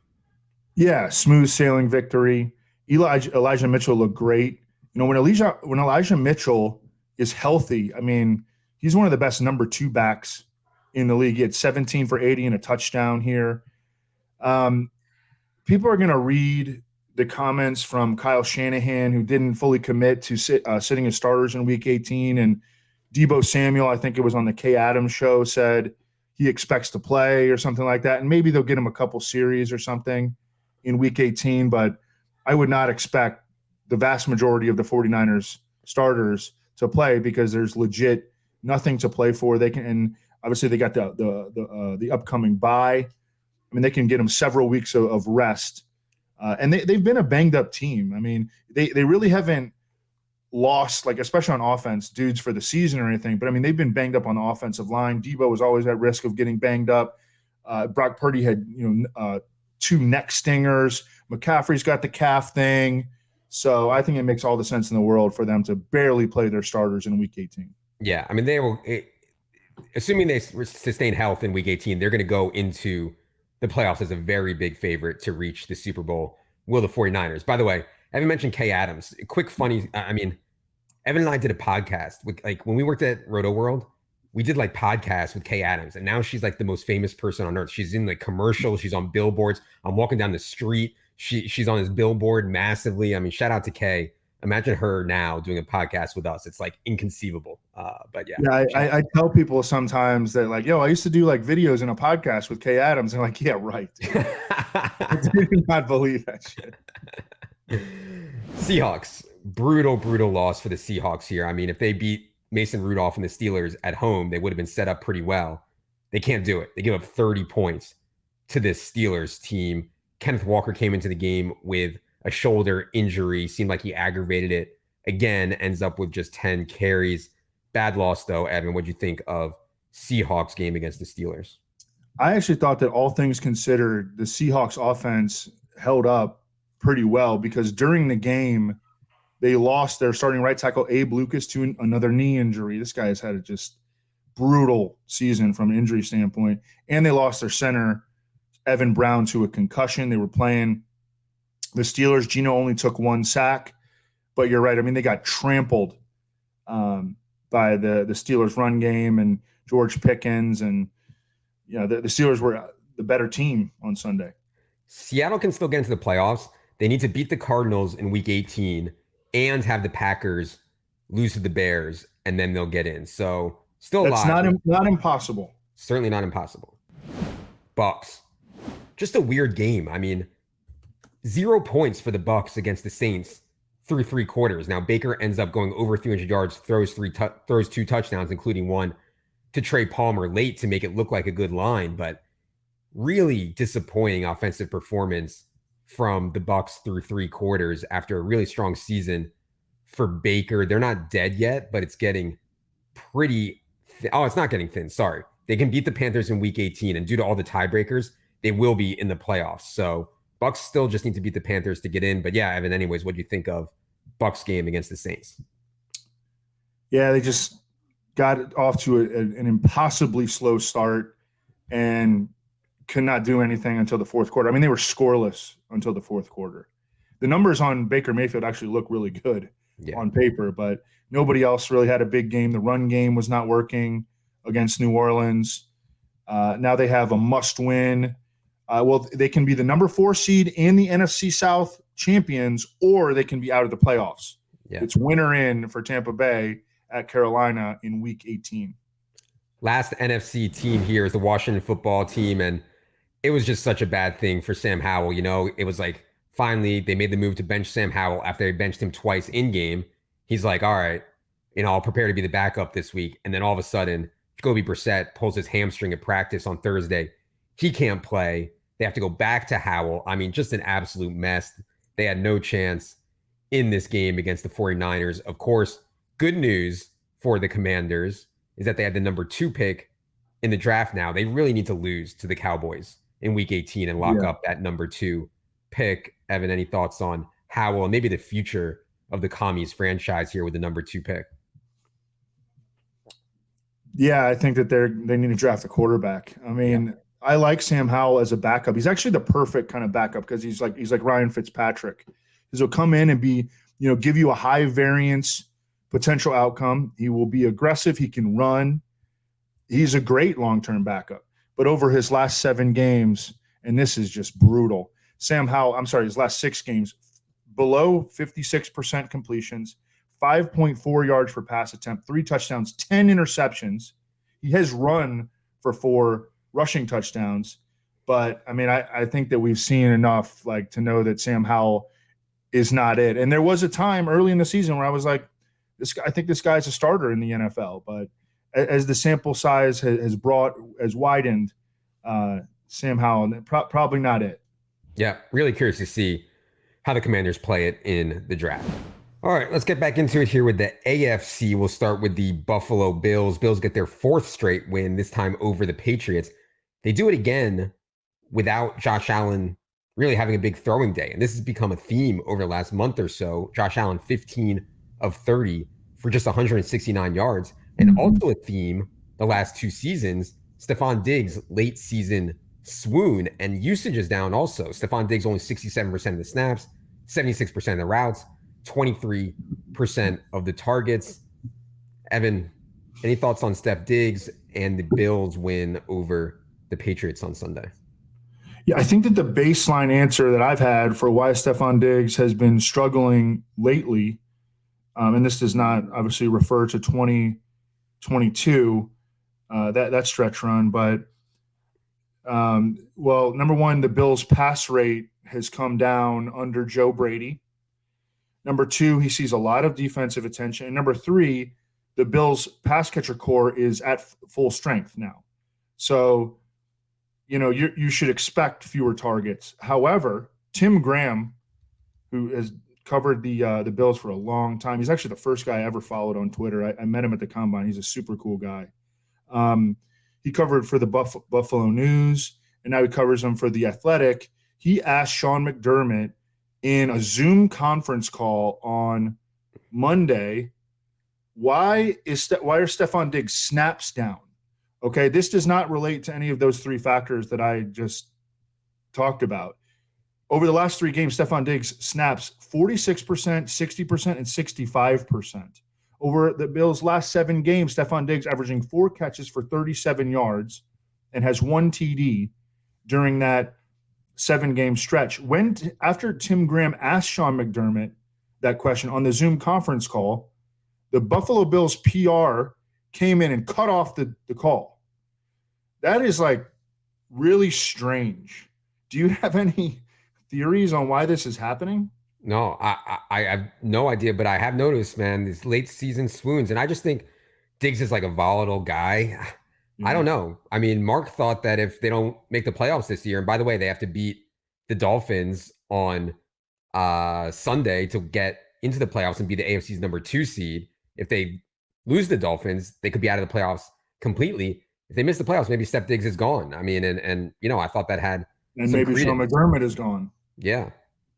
Yeah, smooth sailing victory. Elijah Mitchell looked great. You know, when Elijah Mitchell is healthy, I mean, he's one of the best number 2 backs in the league. He had 17 for 80 and a touchdown here. People are going to read the comments from Kyle Shanahan, who didn't fully commit to sitting his starters in Week 18. And Deebo Samuel, I think it was on the Kay Adams show, said he expects to play or something like that. And maybe they'll get him a couple series or something in Week 18. But I would not expect the vast majority of the 49ers starters to play because there's legit nothing to play for. They can, and obviously they got the upcoming bye. I mean, they can get them several weeks of rest. And they've been a banged up team. I mean, they really haven't lost, like, especially on offense, dudes for the season or anything. But I mean, they've been banged up on the offensive line. Deebo was always at risk of getting banged up. Brock Purdy had, 2 neck stingers. McCaffrey's got the calf thing. So I think it makes all the sense in the world for them to barely play their starters in Week 18. Yeah, I mean, they will, assuming they sustain health in Week 18, they're going to go into the playoffs as a very big favorite to reach the Super Bowl. Will the 49ers? By the way, Evan mentioned Kay Adams. Quick, funny, I mean, Evan and I did a podcast with, like, when we worked at Roto World, we did like podcasts with Kay Adams, and now she's like the most famous person on earth. She's in like commercials, she's on billboards. I'm walking down the street, she's on this billboard massively. I mean, shout out to Kay. Imagine her now doing a podcast with us. It's like inconceivable. But yeah. Yeah, I tell people sometimes that, like, yo, I used to do like videos in a podcast with Kay Adams. And I'm like, yeah, right. I did not believe that shit. Seahawks, brutal loss for the Seahawks here. I mean, if they beat Mason Rudolph and the Steelers at home, they would have been set up pretty well. They can't do it. They give up 30 points to this Steelers team. Kenneth Walker came into the game with a shoulder injury. Seemed like he aggravated it again, ends up with just 10 carries. Bad loss, though. Evan, what'd you think of Seahawks game against the Steelers? I actually thought that, all things considered, the Seahawks offense held up pretty well because during the game, they lost their starting right tackle, Abe Lucas, to another knee injury. This guy has had a just brutal season from an injury standpoint. And they lost their center, Evan Brown, to a concussion. They were playing the Steelers. Geno only took 1 sack. But you're right. I mean, they got trampled by the Steelers run game and George Pickens. And, the Steelers were the better team on Sunday. Seattle can still get into the playoffs. They need to beat the Cardinals in Week 18 and have the Packers lose to the Bears, and then they'll get in. So still a lot. That's not impossible. Certainly not impossible. Bucks. Just a weird game. I mean, 0 points for the Bucks against the Saints through 3 quarters. Now, Baker ends up going over 300 yards, throws 2 touchdowns, including one to Trey Palmer late to make it look like a good line, but really disappointing offensive performance from the Bucks through 3 quarters after a really strong season for Baker. They're not dead yet, but it's getting pretty thin. Oh, it's not getting thin. Sorry. They can beat the Panthers in Week 18, and due to all the tiebreakers, they will be in the playoffs. So Bucks still just need to beat the Panthers to get in. But yeah, Evan, anyways, what do you think of Bucks game against the Saints? Yeah, they just got off to an impossibly slow start and could not do anything until the fourth quarter. I mean, they were scoreless until the fourth quarter. The numbers on Baker Mayfield actually look really good on paper, but nobody else really had a big game. The run game was not working against New Orleans. Now they have a must-win. Well, they can be the number 4 seed in the NFC South champions, or they can be out of the playoffs. Yeah. It's winner in for Tampa Bay at Carolina in Week 18. Last NFC team here is the Washington football team, and it was just such a bad thing for Sam Howell. It was like finally they made the move to bench Sam Howell after they benched him twice in game. He's like, all right, I'll prepare to be the backup this week. And then all of a sudden, Jacoby Brissett pulls his hamstring at practice on Thursday. He can't play. They have to go back to Howell. I mean, just an absolute mess. They had no chance in this game against the 49ers. Of course, good news for the Commanders is that they had the number 2 pick in the draft now. They really need to lose to the Cowboys in week 18 and lock up that number 2 pick. Evan, any thoughts on Howell and maybe the future of the Commies franchise here with the number 2 pick? Yeah, I think that they need to draft a quarterback. I mean, I like Sam Howell as a backup. He's actually the perfect kind of backup because he's like Ryan Fitzpatrick. He'll come in and be, give you a high variance potential outcome. He will be aggressive. He can run. He's a great long-term backup. But over his last 7 games, and this is just brutal, his last 6 games, below 56% completions, 5.4 yards per pass attempt, 3 touchdowns, 10 interceptions. He has run for 4 rushing touchdowns. But, I mean, I think that we've seen enough to know that Sam Howell is not it. And there was a time early in the season where I was like, I think this guy's a starter in the NFL. But as the sample size has widened, Sam Howell, probably not it. Yeah, really curious to see how the Commanders play it in the draft. All right, let's get back into it here with the AFC. We'll start with the Buffalo Bills. Bills get their 4th straight win, this time over the Patriots. They do it again without Josh Allen really having a big throwing day. And this has become a theme over the last month or so. Josh Allen, 15 of 30 for just 169 yards. And also a theme the last 2 seasons, Stephon Diggs' late season swoon, and usage is down also. Stephon Diggs only 67% of the snaps, 76% of the routes, 23% of the targets. Evan, any thoughts on Steph Diggs and the Bills win over the Patriots on Sunday? Yeah, I think that the baseline answer that I've had for why Stephon Diggs has been struggling lately, and this does not obviously refer to 2022, that stretch run, but number one, the Bills' pass rate has come down under Joe Brady. Number 2, he sees a lot of defensive attention. And number 3, the Bills' pass catcher core is at full strength now. So, you should expect fewer targets. However, Tim Graham, who has covered the Bills for a long time, he's actually the first guy I ever followed on Twitter. I met him at the Combine. He's a super cool guy. He covered for the Buffalo News, and now he covers them for The Athletic. He asked Sean McDermott in a Zoom conference call on Monday, why are Stephon Diggs snaps down? Okay, this does not relate to any of those 3 factors that I just talked about. Over the last 3 games, Stephon Diggs snaps 46%, 60%, and 65%. Over the Bills' last 7 games, Stephon Diggs averaging 4 catches for 37 yards and has 1 TD during that 7-game stretch. After Tim Graham asked Sean McDermott that question on the Zoom conference call, the Buffalo Bills PR came in and cut off the call. That is really strange. Do you have any theories on why this is happening? No, I have no idea, but I have noticed, man, these late season swoons. And I just think Diggs is a volatile guy. I don't know. I mean, Mark thought that if they don't make the playoffs this year, and by the way, they have to beat the Dolphins on Sunday to get into the playoffs and be the AFC's number 2 seed. If they lose the Dolphins, they could be out of the playoffs completely. If they miss the playoffs, maybe Steph Diggs is gone. I mean, and I thought that had and maybe credence. Sean McDermott is gone. Yeah.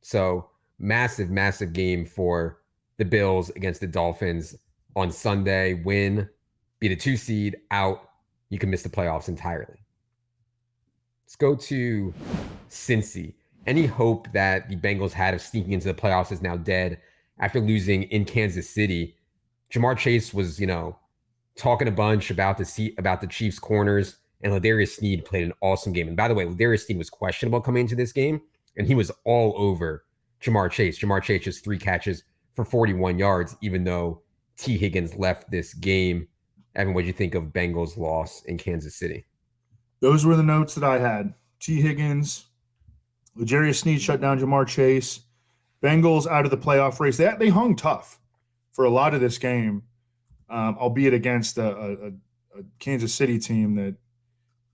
So massive, massive game for the Bills against the Dolphins on Sunday. Win, be the 2 seed, out. You can miss the playoffs entirely. Let's go to Cincy. Any hope that the Bengals had of sneaking into the playoffs is now dead after losing in Kansas City. Jamar Chase was, talking a bunch about the Chiefs corners, and Ladarius Sneed played an awesome game. And by the way, Ladarius Sneed was questionable coming into this game, and he was all over Jamar Chase. Jamar Chase just 3 catches for 41 yards, even though T. Higgins left this game. Evan, what did you think of Bengals' loss in Kansas City? Those were the notes that I had. T. Higgins, L'Jarius Sneed shut down Jamar Chase. Bengals out of the playoff race. They hung tough for a lot of this game, albeit against a Kansas City team that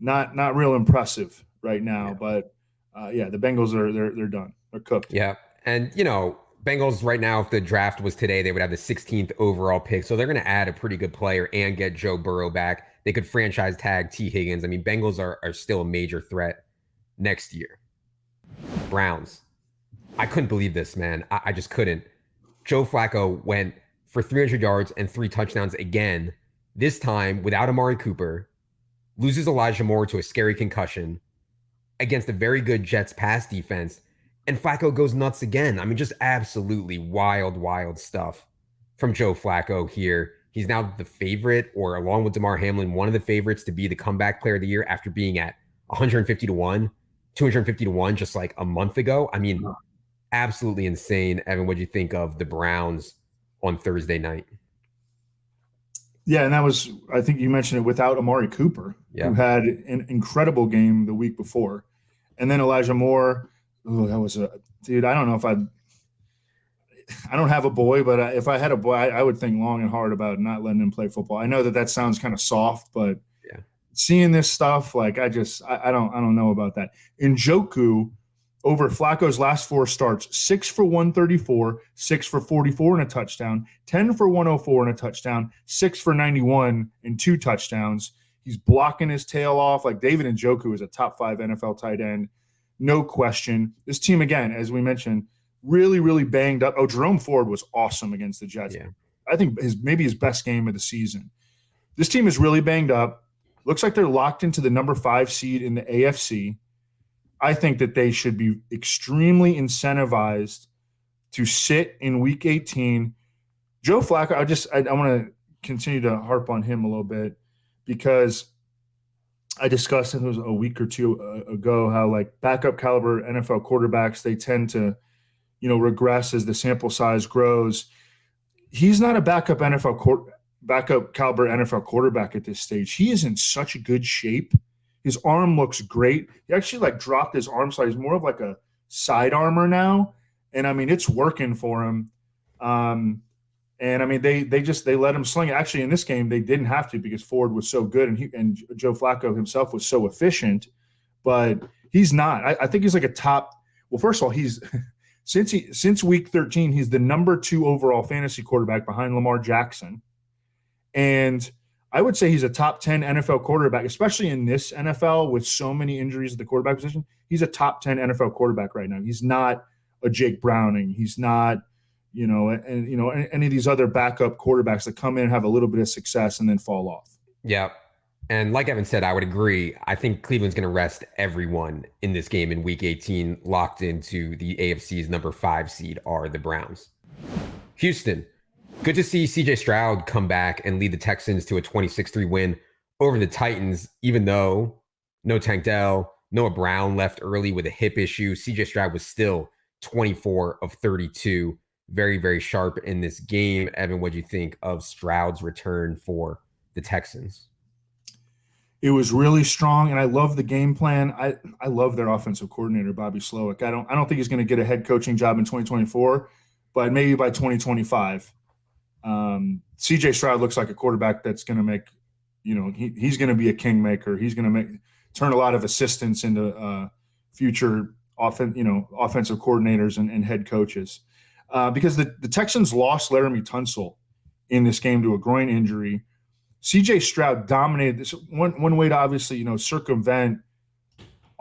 not real impressive right now. Yeah. But the Bengals they're done. They're cooked. Yeah, and Bengals right now, if the draft was today, they would have the 16th overall pick. So they're going to add a pretty good player and get Joe Burrow back. They could franchise tag T. Higgins. I mean, Bengals are still a major threat next year. Browns. I couldn't believe this, man. I just couldn't. Joe Flacco went for 300 yards and 3 touchdowns again, this time without Amari Cooper, loses Elijah Moore to a scary concussion against a very good Jets pass defense, and Flacco goes nuts again. I mean, just absolutely wild, wild stuff from Joe Flacco here. He's now the favorite, or along with DeMar Hamlin, one of the favorites to be the comeback player of the year after being at 150 to 1, 250 to 1 just like a month ago. I mean, absolutely insane. Evan, what do you think of the Browns on Thursday night? Yeah, and that was, I think you mentioned it, without Amari Cooper, who had an incredible game the week before. And then Elijah Moore, that was dude, I don't know if I don't have a boy, but if I had a boy, I would think long and hard about not letting him play football. I know that sounds kind of soft, but seeing this stuff, like I don't know about that. Njoku, over Flacco's last 4 starts, 6 for 134, 6 for 44 and a touchdown, 10 for 104 and a touchdown, 6 for 91 and 2 touchdowns. He's blocking his tail off. Like, David Njoku is a top 5 NFL tight end, no question. This team, again, as we mentioned, really, really banged up. Oh, Jerome Ford was awesome against the Jets. Yeah. I think maybe his best game of the season. This team is really banged up. Looks like they're locked into the number 5 seed in the AFC. I think that they should be extremely incentivized to sit in Week 18. Joe Flacco, I want to continue to harp on him a little bit, because I discussed, it was a week or two ago, how like backup caliber NFL quarterbacks, they tend to, regress as the sample size grows. He's not a backup caliber NFL quarterback at this stage. He is in such a good shape. His arm looks great. He actually dropped his arm side. He's more of like a side armor now. And I mean, it's working for him. And I mean, they let him sling it. Actually, in this game, they didn't have to, because Ford was so good and Joe Flacco himself was so efficient. But he's not. I think he's like a top. Well, first of all, he's since week 13, he's the number 2 overall fantasy quarterback behind Lamar Jackson. And I would say he's a top 10 NFL quarterback, especially in this NFL with so many injuries at the quarterback position. He's a top 10 NFL quarterback right now. He's not a Jake Browning. He's not, any of these other backup quarterbacks that come in and have a little bit of success and then fall off. Yeah. And like Evan said, I would agree. I think Cleveland's going to rest everyone in this game in Week 18, locked into the AFC's number 5 seed are the Browns. Houston. Good to see CJ Stroud come back and lead the Texans to a 26-3 win over the Titans, even though no Tank Dell, Noah Brown left early with a hip issue. CJ Stroud was still 24 of 32. Very, very sharp in this game. Evan, what do you think of Stroud's return for the Texans? It was really strong, and I love the game plan. I love their offensive coordinator, Bobby Slowick. I don't think he's going to get a head coaching job in 2024, but maybe by 2025. CJ Stroud looks like a quarterback that's going to make, he's going to be a kingmaker. He's going to turn a lot of assistants into future offensive coordinators and head coaches. Because the Texans lost Laramie Tunsil in this game to a groin injury. CJ Stroud dominated this. One way to obviously, circumvent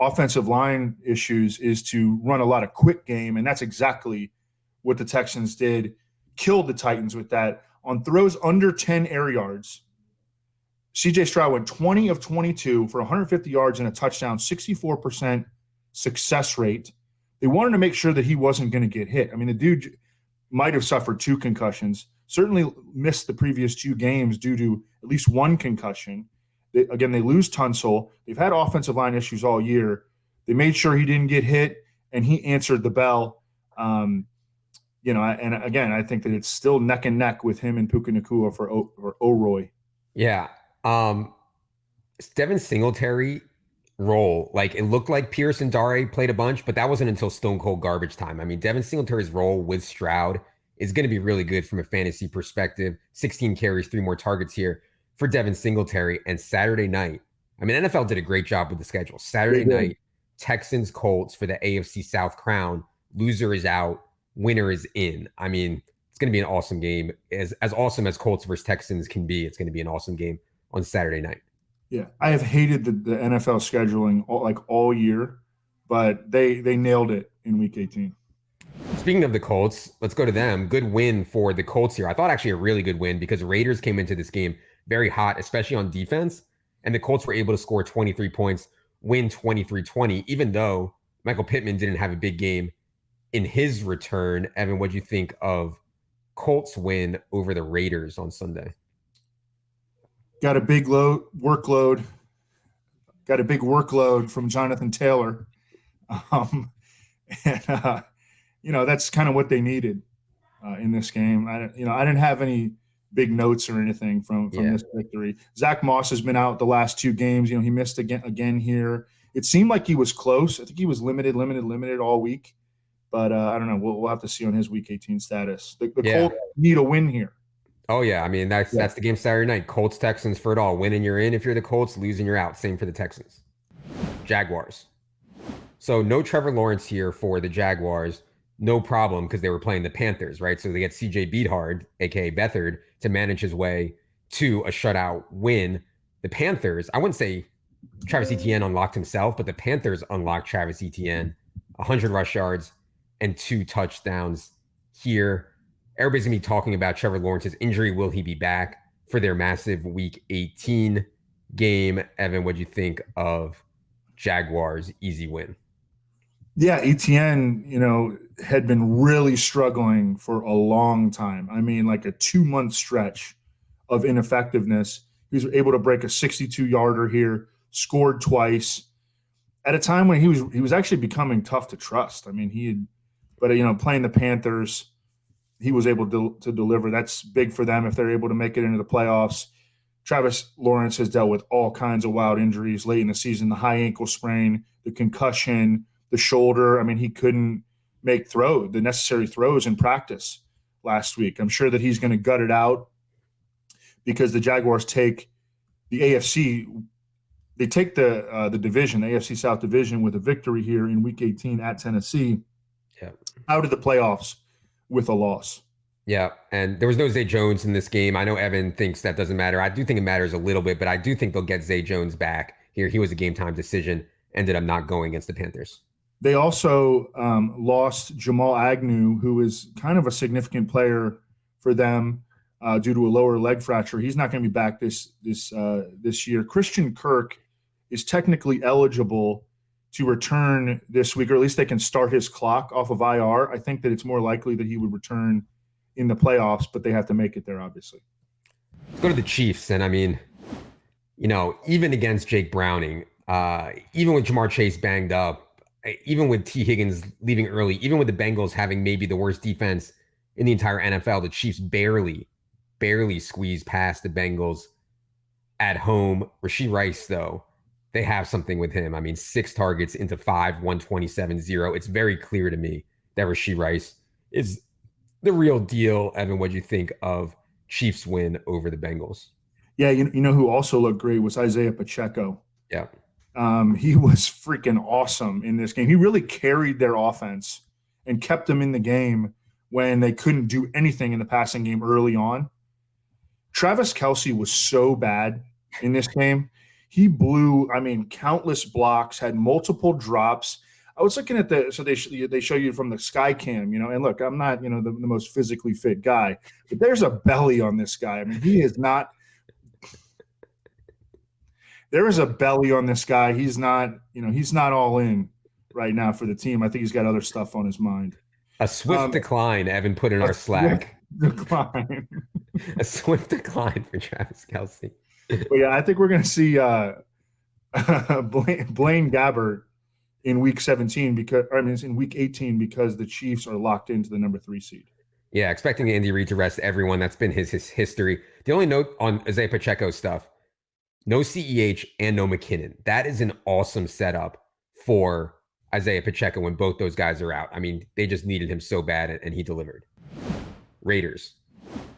offensive line issues is to run a lot of quick game, and that's exactly what the Texans did. Killed the Titans with that. On throws under 10 air yards, CJ Stroud went 20 of 22 for 150 yards and a touchdown, 64% success rate. They wanted to make sure that he wasn't going to get hit. I mean, the dude might have suffered 2 concussions, certainly missed the previous 2 games due to at least 1 concussion. They lose Tunsil. They've had offensive line issues all year. They made sure he didn't get hit, and he answered the bell. And again, I think that it's still neck and neck with him and Puka Nacua for O'Roy. Yeah. Devin Singletary role, it looked like Pierce and Dare played a bunch, but that wasn't until stone cold garbage time. I mean, Devin Singletary's role with Stroud is going to be really good from a fantasy perspective. 16 carries, 3 more targets here for Devin Singletary. And Saturday night, I mean, NFL did a great job with the schedule. Saturday night, Texans Colts for the AFC South crown. Loser is out. winner is in. I mean, it's going to be an awesome game. As awesome as Colts versus Texans can be, it's going to be an awesome game on Saturday night. Yeah, I have hated the NFL scheduling all year, but they nailed it in Week 18. Speaking of the Colts, let's go to them. Good win for the Colts here. I thought actually a really good win because Raiders came into this game very hot, especially on defense, and the Colts were able to score 23 points, win 23-20, even though Michael Pittman didn't have a big game in his return. Evan, what do you think of Colts win over the Raiders on Sunday? Got a big workload from Jonathan Taylor. That's kind of what they needed in this game. I didn't have any big notes or anything from this victory. Zach Moss has been out the last 2 games. He missed again here. It seemed like he was close. I think he was limited all week. But I don't know. We'll have to see on his Week 18 status. The Colts need a win here. Oh, yeah. I mean, that's the game Saturday night. Colts, Texans for it all. Winning, you're in. If you're the Colts, losing, you're out. Same for the Texans. Jaguars. So no Trevor Lawrence here for the Jaguars. No problem because they were playing the Panthers, right? So they get CJ Beathard, a.k.a. Beathard, to manage his way to a shutout win. The Panthers, I wouldn't say Travis Etienne unlocked himself, but the Panthers unlocked Travis Etienne. 100 rush yards and 2 touchdowns here. Everybody's going to be talking about Trevor Lawrence's injury. Will he be back for their massive Week 18 game? Evan, what do you think of Jaguars' easy win? Yeah, Etienne, had been really struggling for a long time. I mean, like a 2-month stretch of ineffectiveness. He was able to break a 62-yarder here, scored twice at a time when he was actually becoming tough to trust. I mean, playing the Panthers, he was able to deliver. That's big for them if they're able to make it into the playoffs. Travis Lawrence has dealt with all kinds of wild injuries late in the season, the high ankle sprain, the concussion, the shoulder. I mean, he couldn't make the necessary throws in practice last week. I'm sure that he's going to gut it out because the Jaguars take the AFC. They take the division, the AFC South division, with a victory here in Week 18 at Tennessee, out of the playoffs with a loss. Yeah, and there was no Zay Jones in this game. I know Evan thinks that doesn't matter. I do think it matters a little bit, but I do think they'll get Zay Jones back here. He was a game-time decision, ended up not going against the Panthers. They also lost Jamal Agnew, who is kind of a significant player for them due to a lower leg fracture. He's not going to be back this year. Christian Kirk is technically eligible to return this week, or at least they can start his clock off of IR. I think that it's more likely that he would return in the playoffs, but they have to make it there, obviously. Let's go to the Chiefs. And I mean, even against Jake Browning, even with Jamar Chase banged up, even with T. Higgins leaving early, even with the Bengals having maybe the worst defense in the entire NFL, the Chiefs barely squeezed past the Bengals at home. Rashee Rice, though, they have something with him. I mean, 6 targets into 5, 127-0. It's very clear to me that Rashee Rice is the real deal. Evan, what do you think of Chiefs win over the Bengals? Yeah, you know who also looked great was Isaiah Pacheco. Yeah. He was freaking awesome in this game. He really carried their offense and kept them in the game when they couldn't do anything in the passing game early on. Travis Kelce was so bad in this game. He blew, countless blocks, had multiple drops. I was looking at they show you from the sky cam, and look, I'm not, the most physically fit guy, but there's a belly on this guy. I mean, he is not. There is a belly on this guy. He's not all in right now for the team. I think he's got other stuff on his mind. A swift decline, Evan put in our Slack. Decline. A swift decline for Travis Kelce. But yeah, I think we're going to see Blaine Gabbert in Week 17 in Week 18 because the Chiefs are locked into the number 3 seed. Yeah, expecting Andy Reid to rest everyone. That's been his history. The only note on Isaiah Pacheco stuff. No CEH and no McKinnon. That is an awesome setup for Isaiah Pacheco when both those guys are out. I mean, they just needed him so bad, and he delivered. Raiders.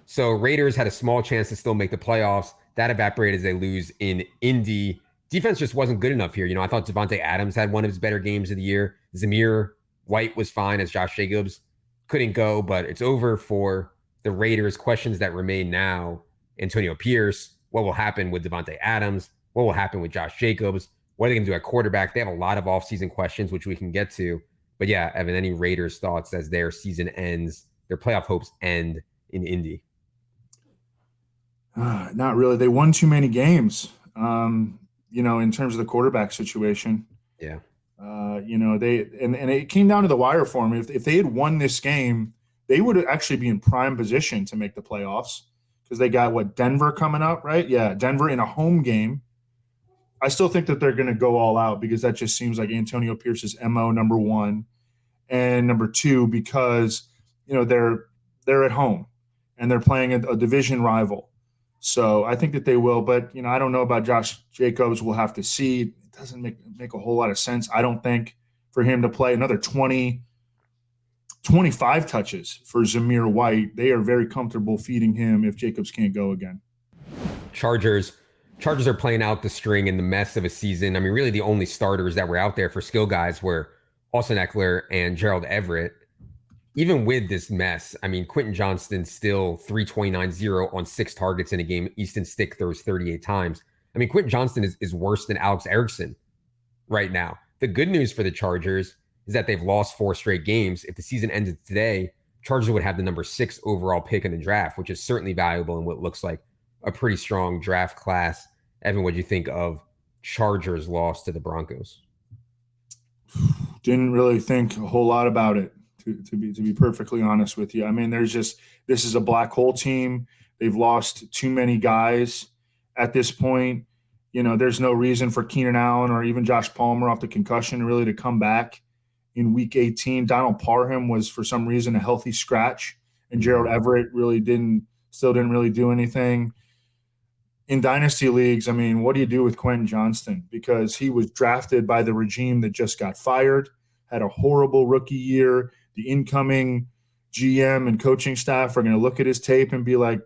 So Raiders had a small chance to still make the playoffs. That evaporated as they lose in Indy. Defense just wasn't good enough here. I thought Devontae Adams had one of his better games of the year. Zamir White was fine as Josh Jacobs couldn't go, but it's over for the Raiders. Questions that remain now: Antonio Pierce, what will happen with Devontae Adams? What will happen with Josh Jacobs? What are they going to do at quarterback? They have a lot of offseason questions, which we can get to. But yeah, Evan, any Raiders thoughts as their season ends, their playoff hopes end in Indy? Not really. They won too many games, in terms of the quarterback situation. Yeah. They and it came down to the wire for them. If they had won this game, they would actually be in prime position to make the playoffs because they got Denver coming up, right? Yeah, Denver in a home game. I still think that they're going to go all out because that just seems like Antonio Pierce's MO, number one, and number two because they're at home and they're playing a division rival. So I think that they will, but I don't know about Josh Jacobs. We'll have to see. It doesn't make a whole lot of sense, I don't think, for him to play another 20, 25 touches for Zamir White. They are very comfortable feeding him if Jacobs can't go again. Chargers are playing out the string in the mess of a season. I mean, really the only starters that were out there for skill guys were Austin Eckler and Gerald Everett. Even with this mess, I mean, Quentin Johnston still 329-0 on 6 targets in a game. Easton Stick throws 38 times. I mean, Quentin Johnston is worse than Alex Erickson right now. The good news for the Chargers is that they've lost 4 straight games. If the season ended today, Chargers would have the number 6 overall pick in the draft, which is certainly valuable in what looks like a pretty strong draft class. Evan, what do you think of Chargers' loss to the Broncos? Didn't really think a whole lot about it, to be perfectly honest with you. I mean, this is a black hole team. They've lost too many guys at this point. There's no reason for Keenan Allen or even Josh Palmer off the concussion really to come back in week 18. Donald Parham was for some reason a healthy scratch, and Gerald Everett still didn't really do anything. In dynasty leagues, I mean, what do you do with Quentin Johnston? Because he was drafted by the regime that just got fired, had a horrible rookie year. The incoming GM and coaching staff are going to look at his tape and be like,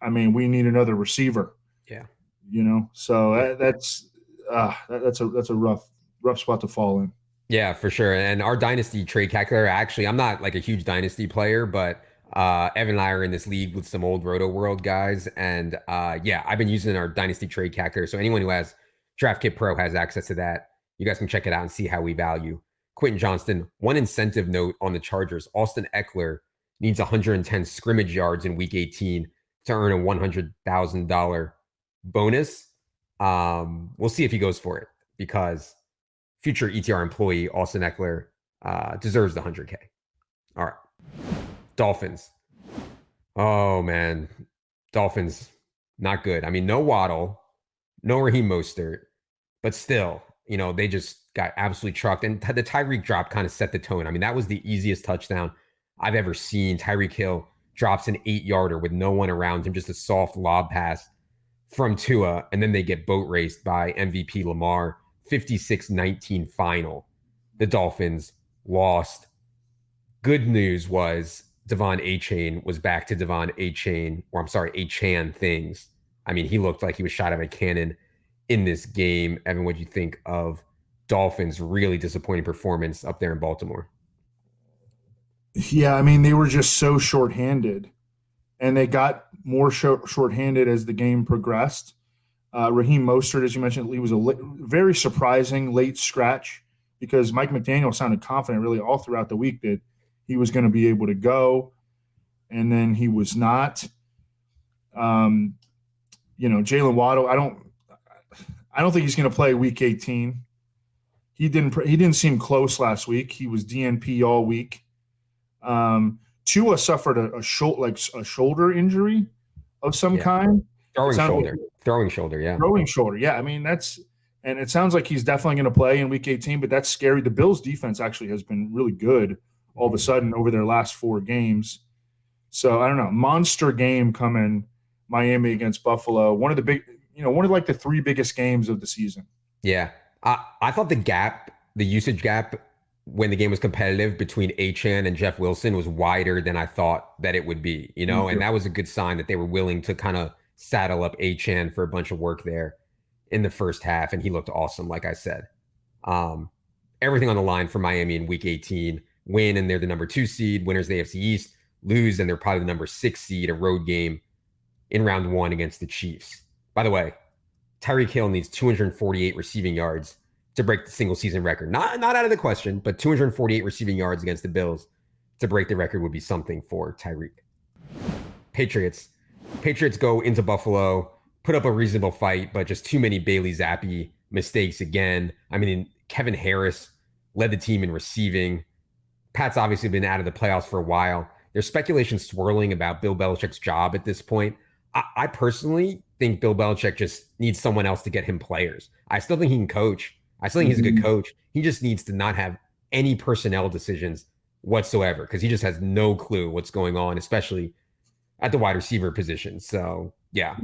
I mean, we need another receiver. Yeah. So that's a rough spot to fall in. Yeah, for sure. And our dynasty trade calculator, actually, I'm not like a huge dynasty player, but Evan and I are in this league with some old Roto World guys. And I've been using our dynasty trade calculator. So anyone who has Draft Kit Pro has access to that. You guys can check it out and see how we value Quentin Johnston. One incentive note on the Chargers: Austin Eckler needs 110 scrimmage yards in week 18 to earn a $100,000 bonus. We'll see if he goes for it because future ETR employee Austin Eckler deserves the 100K. All right. Dolphins. Oh, man. Dolphins, not good. I mean, no Waddle, no Raheem Mostert, but still, they just got absolutely trucked. And the Tyreek drop kind of set the tone. I mean, that was the easiest touchdown I've ever seen. Tyreek Hill drops an 8-yarder with no one around him, just a soft lob pass from Tua, and then they get boat raced by MVP Lamar. 56-19 final. The Dolphins lost. Good news was Devon Achane was back to Achane things. I mean, he looked like he was shot out of a cannon in this game. Evan, what do you think of Dolphins' really disappointing performance up there in Baltimore? Yeah, I mean, they were just so shorthanded, and they got more shorthanded as the game progressed. Raheem Mostert, as you mentioned, he was a very surprising late scratch because Mike McDaniel sounded confident really all throughout the week that he was going to be able to go, and then he was not. Jalen Waddle, I don't think he's going to play week 18. He didn't seem close last week. He was DNP all week. Tua suffered a shoulder injury of some kind. Throwing shoulder. Yeah. I mean, and it sounds like he's definitely going to play in week 18, but that's scary. The Bills defense actually has been really good all of a sudden over their last 4 games. So I don't know, monster game coming Miami against Buffalo. One of the 3 biggest games of the season. Yeah. I thought the usage gap when the game was competitive between Achane and Jeff Wilson was wider than I thought that it would be, and that was a good sign that they were willing to kind of saddle up Achane for a bunch of work there in the first half, and he looked awesome, like I said. Everything on the line for Miami in week 18. win and they're the number 2 seed. Winners of the AFC East lose and they're probably the number 6 seed, a road game in round 1 against the Chiefs. By the way, Tyreek Hill needs 248 receiving yards to break the single season record. Not out of the question, but 248 receiving yards against the Bills to break the record would be something for Tyreek. Patriots go into Buffalo, put up a reasonable fight, but just too many Bailey Zappi mistakes again. I mean, Kevin Harris led the team in receiving. Pat's obviously been out of the playoffs for a while. There's speculation swirling about Bill Belichick's job at this point. I personally think Bill Belichick just needs someone else to get him players. I still think he can coach. I still think he's a good coach. He just needs to not have any personnel decisions whatsoever because he just has no clue what's going on, especially at the wide receiver position. So, yeah.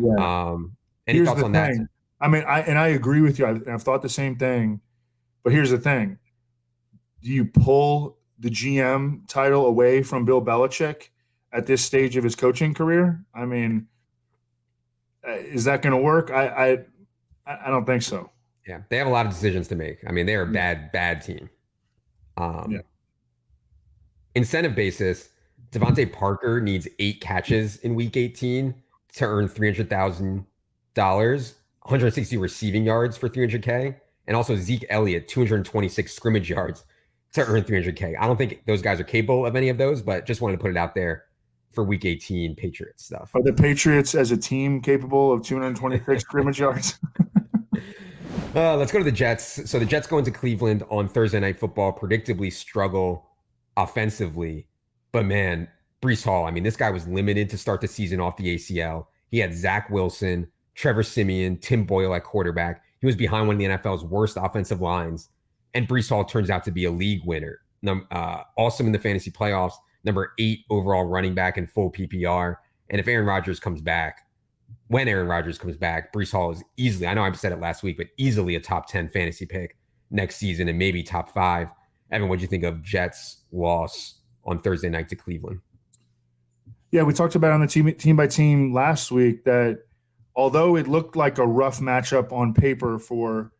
Any Here's thoughts on that? I mean, I agree with you. I've thought the same thing. But here's the thing. Do you pull the GM title away from Bill Belichick at this stage of his coaching career? I mean, is that going to work? I don't think so. Yeah, they have a lot of decisions to make. I mean, they're a bad team. Incentive basis, Devontae Parker needs 8 catches in Week 18 to earn $300,000, 160 receiving yards for $300K, and also Zeke Elliott 226 scrimmage yards to earn $300K. I don't think those guys are capable of any of those, but just wanted to put it out there for Week 18 Patriots stuff. Are the Patriots as a team capable of 226 scrimmage yards? Let's go to the Jets. So the Jets go into Cleveland on Thursday Night Football, predictably struggle offensively. But man, Breece Hall, I mean, this guy was limited to start the season off the ACL. He had Zach Wilson, Trevor Siemian, Tim Boyle at quarterback. He was behind one of the NFL's worst offensive lines. And Breece Hall turns out to be a league winner. Awesome in the fantasy playoffs, number 8 overall running back in full PPR. And if Aaron Rodgers comes back, when Aaron Rodgers comes back, Breece Hall is easily, I know I said it last week, but easily a top 10 fantasy pick next season and maybe top 5. Evan, what do you think of Jets' loss on Thursday night to Cleveland? Yeah, we talked about on the team by team last week that although it looked like a rough matchup on paper for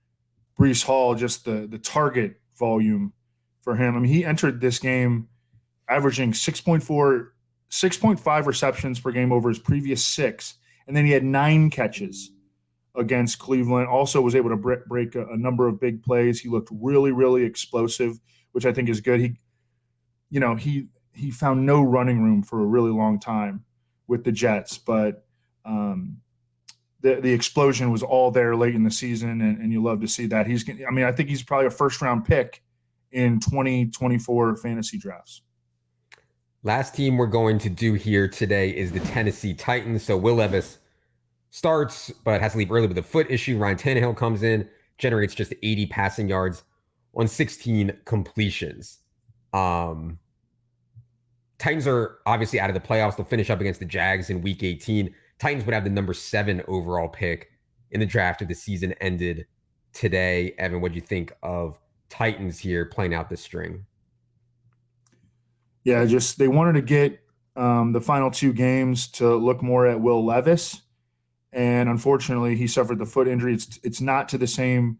Breece Hall, just the target volume for him. I mean, he entered this game averaging 6.5 receptions per game over his previous 6. And then he had 9 catches against Cleveland. Also was able to break a number of big plays. He looked really, really explosive, which I think is good. He found no running room for a really long time with the Jets, but the explosion was all there late in the season, and you love to see that. I think he's probably a first-round pick in 2024 fantasy drafts. Last team we're going to do here today is the Tennessee Titans. So Will Levis starts, but has to leave early with a foot issue. Ryan Tannehill comes in, generates just 80 passing yards on 16 completions. Titans are obviously out of the playoffs. They'll finish up against the Jags in Week 18. Titans would have the number 7 overall pick in the draft if the season ended today. Evan, what do you think of Titans here playing out this string? Yeah, just they wanted to get the final 2 games to look more at Will Levis, and unfortunately, he suffered the foot injury. It's not to the same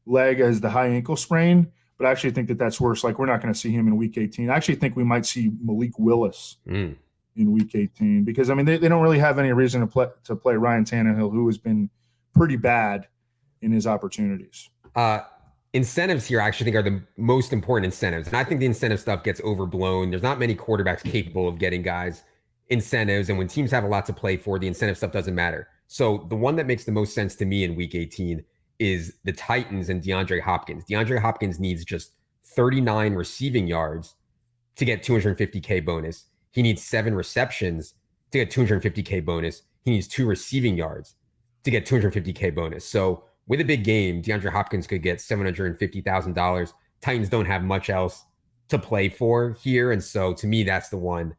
leg as the high ankle sprain, but I actually think that's worse. Like, we're not going to see him in Week 18. I actually think we might see Malik Willis in Week 18 because, I mean, they don't really have any reason to play Ryan Tannehill, who has been pretty bad in his opportunities. Incentives here, I actually think, are the most important incentives. And I think the incentive stuff gets overblown. There's not many quarterbacks capable of getting guys incentives. And when teams have a lot to play for, the incentive stuff doesn't matter. So the one that makes the most sense to me in Week 18 is the Titans and DeAndre Hopkins. DeAndre Hopkins needs just 39 receiving yards to get $250K bonus. He needs 7 receptions to get $250K bonus. He needs 2 receiving yards to get $250K bonus. So with a big game, DeAndre Hopkins could get $750,000. Titans don't have much else to play for here. And so to me, that's the one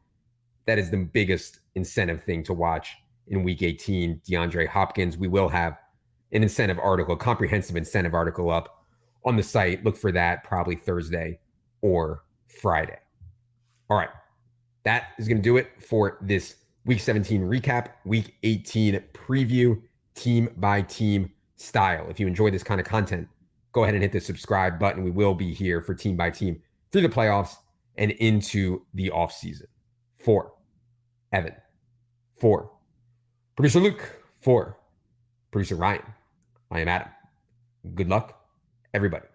that is the biggest incentive thing to watch in Week 18, DeAndre Hopkins. We will have an incentive article, a comprehensive incentive article up on the site. Look for that probably Thursday or Friday. All right. That is going to do it for this Week 17 recap, Week 18 preview, team by team style. If you enjoy this kind of content, go ahead and hit the subscribe button. We will be here for team by team through the playoffs and into the offseason. For Evan, for producer Luke, for producer Ryan, I am Adam. Good luck, everybody.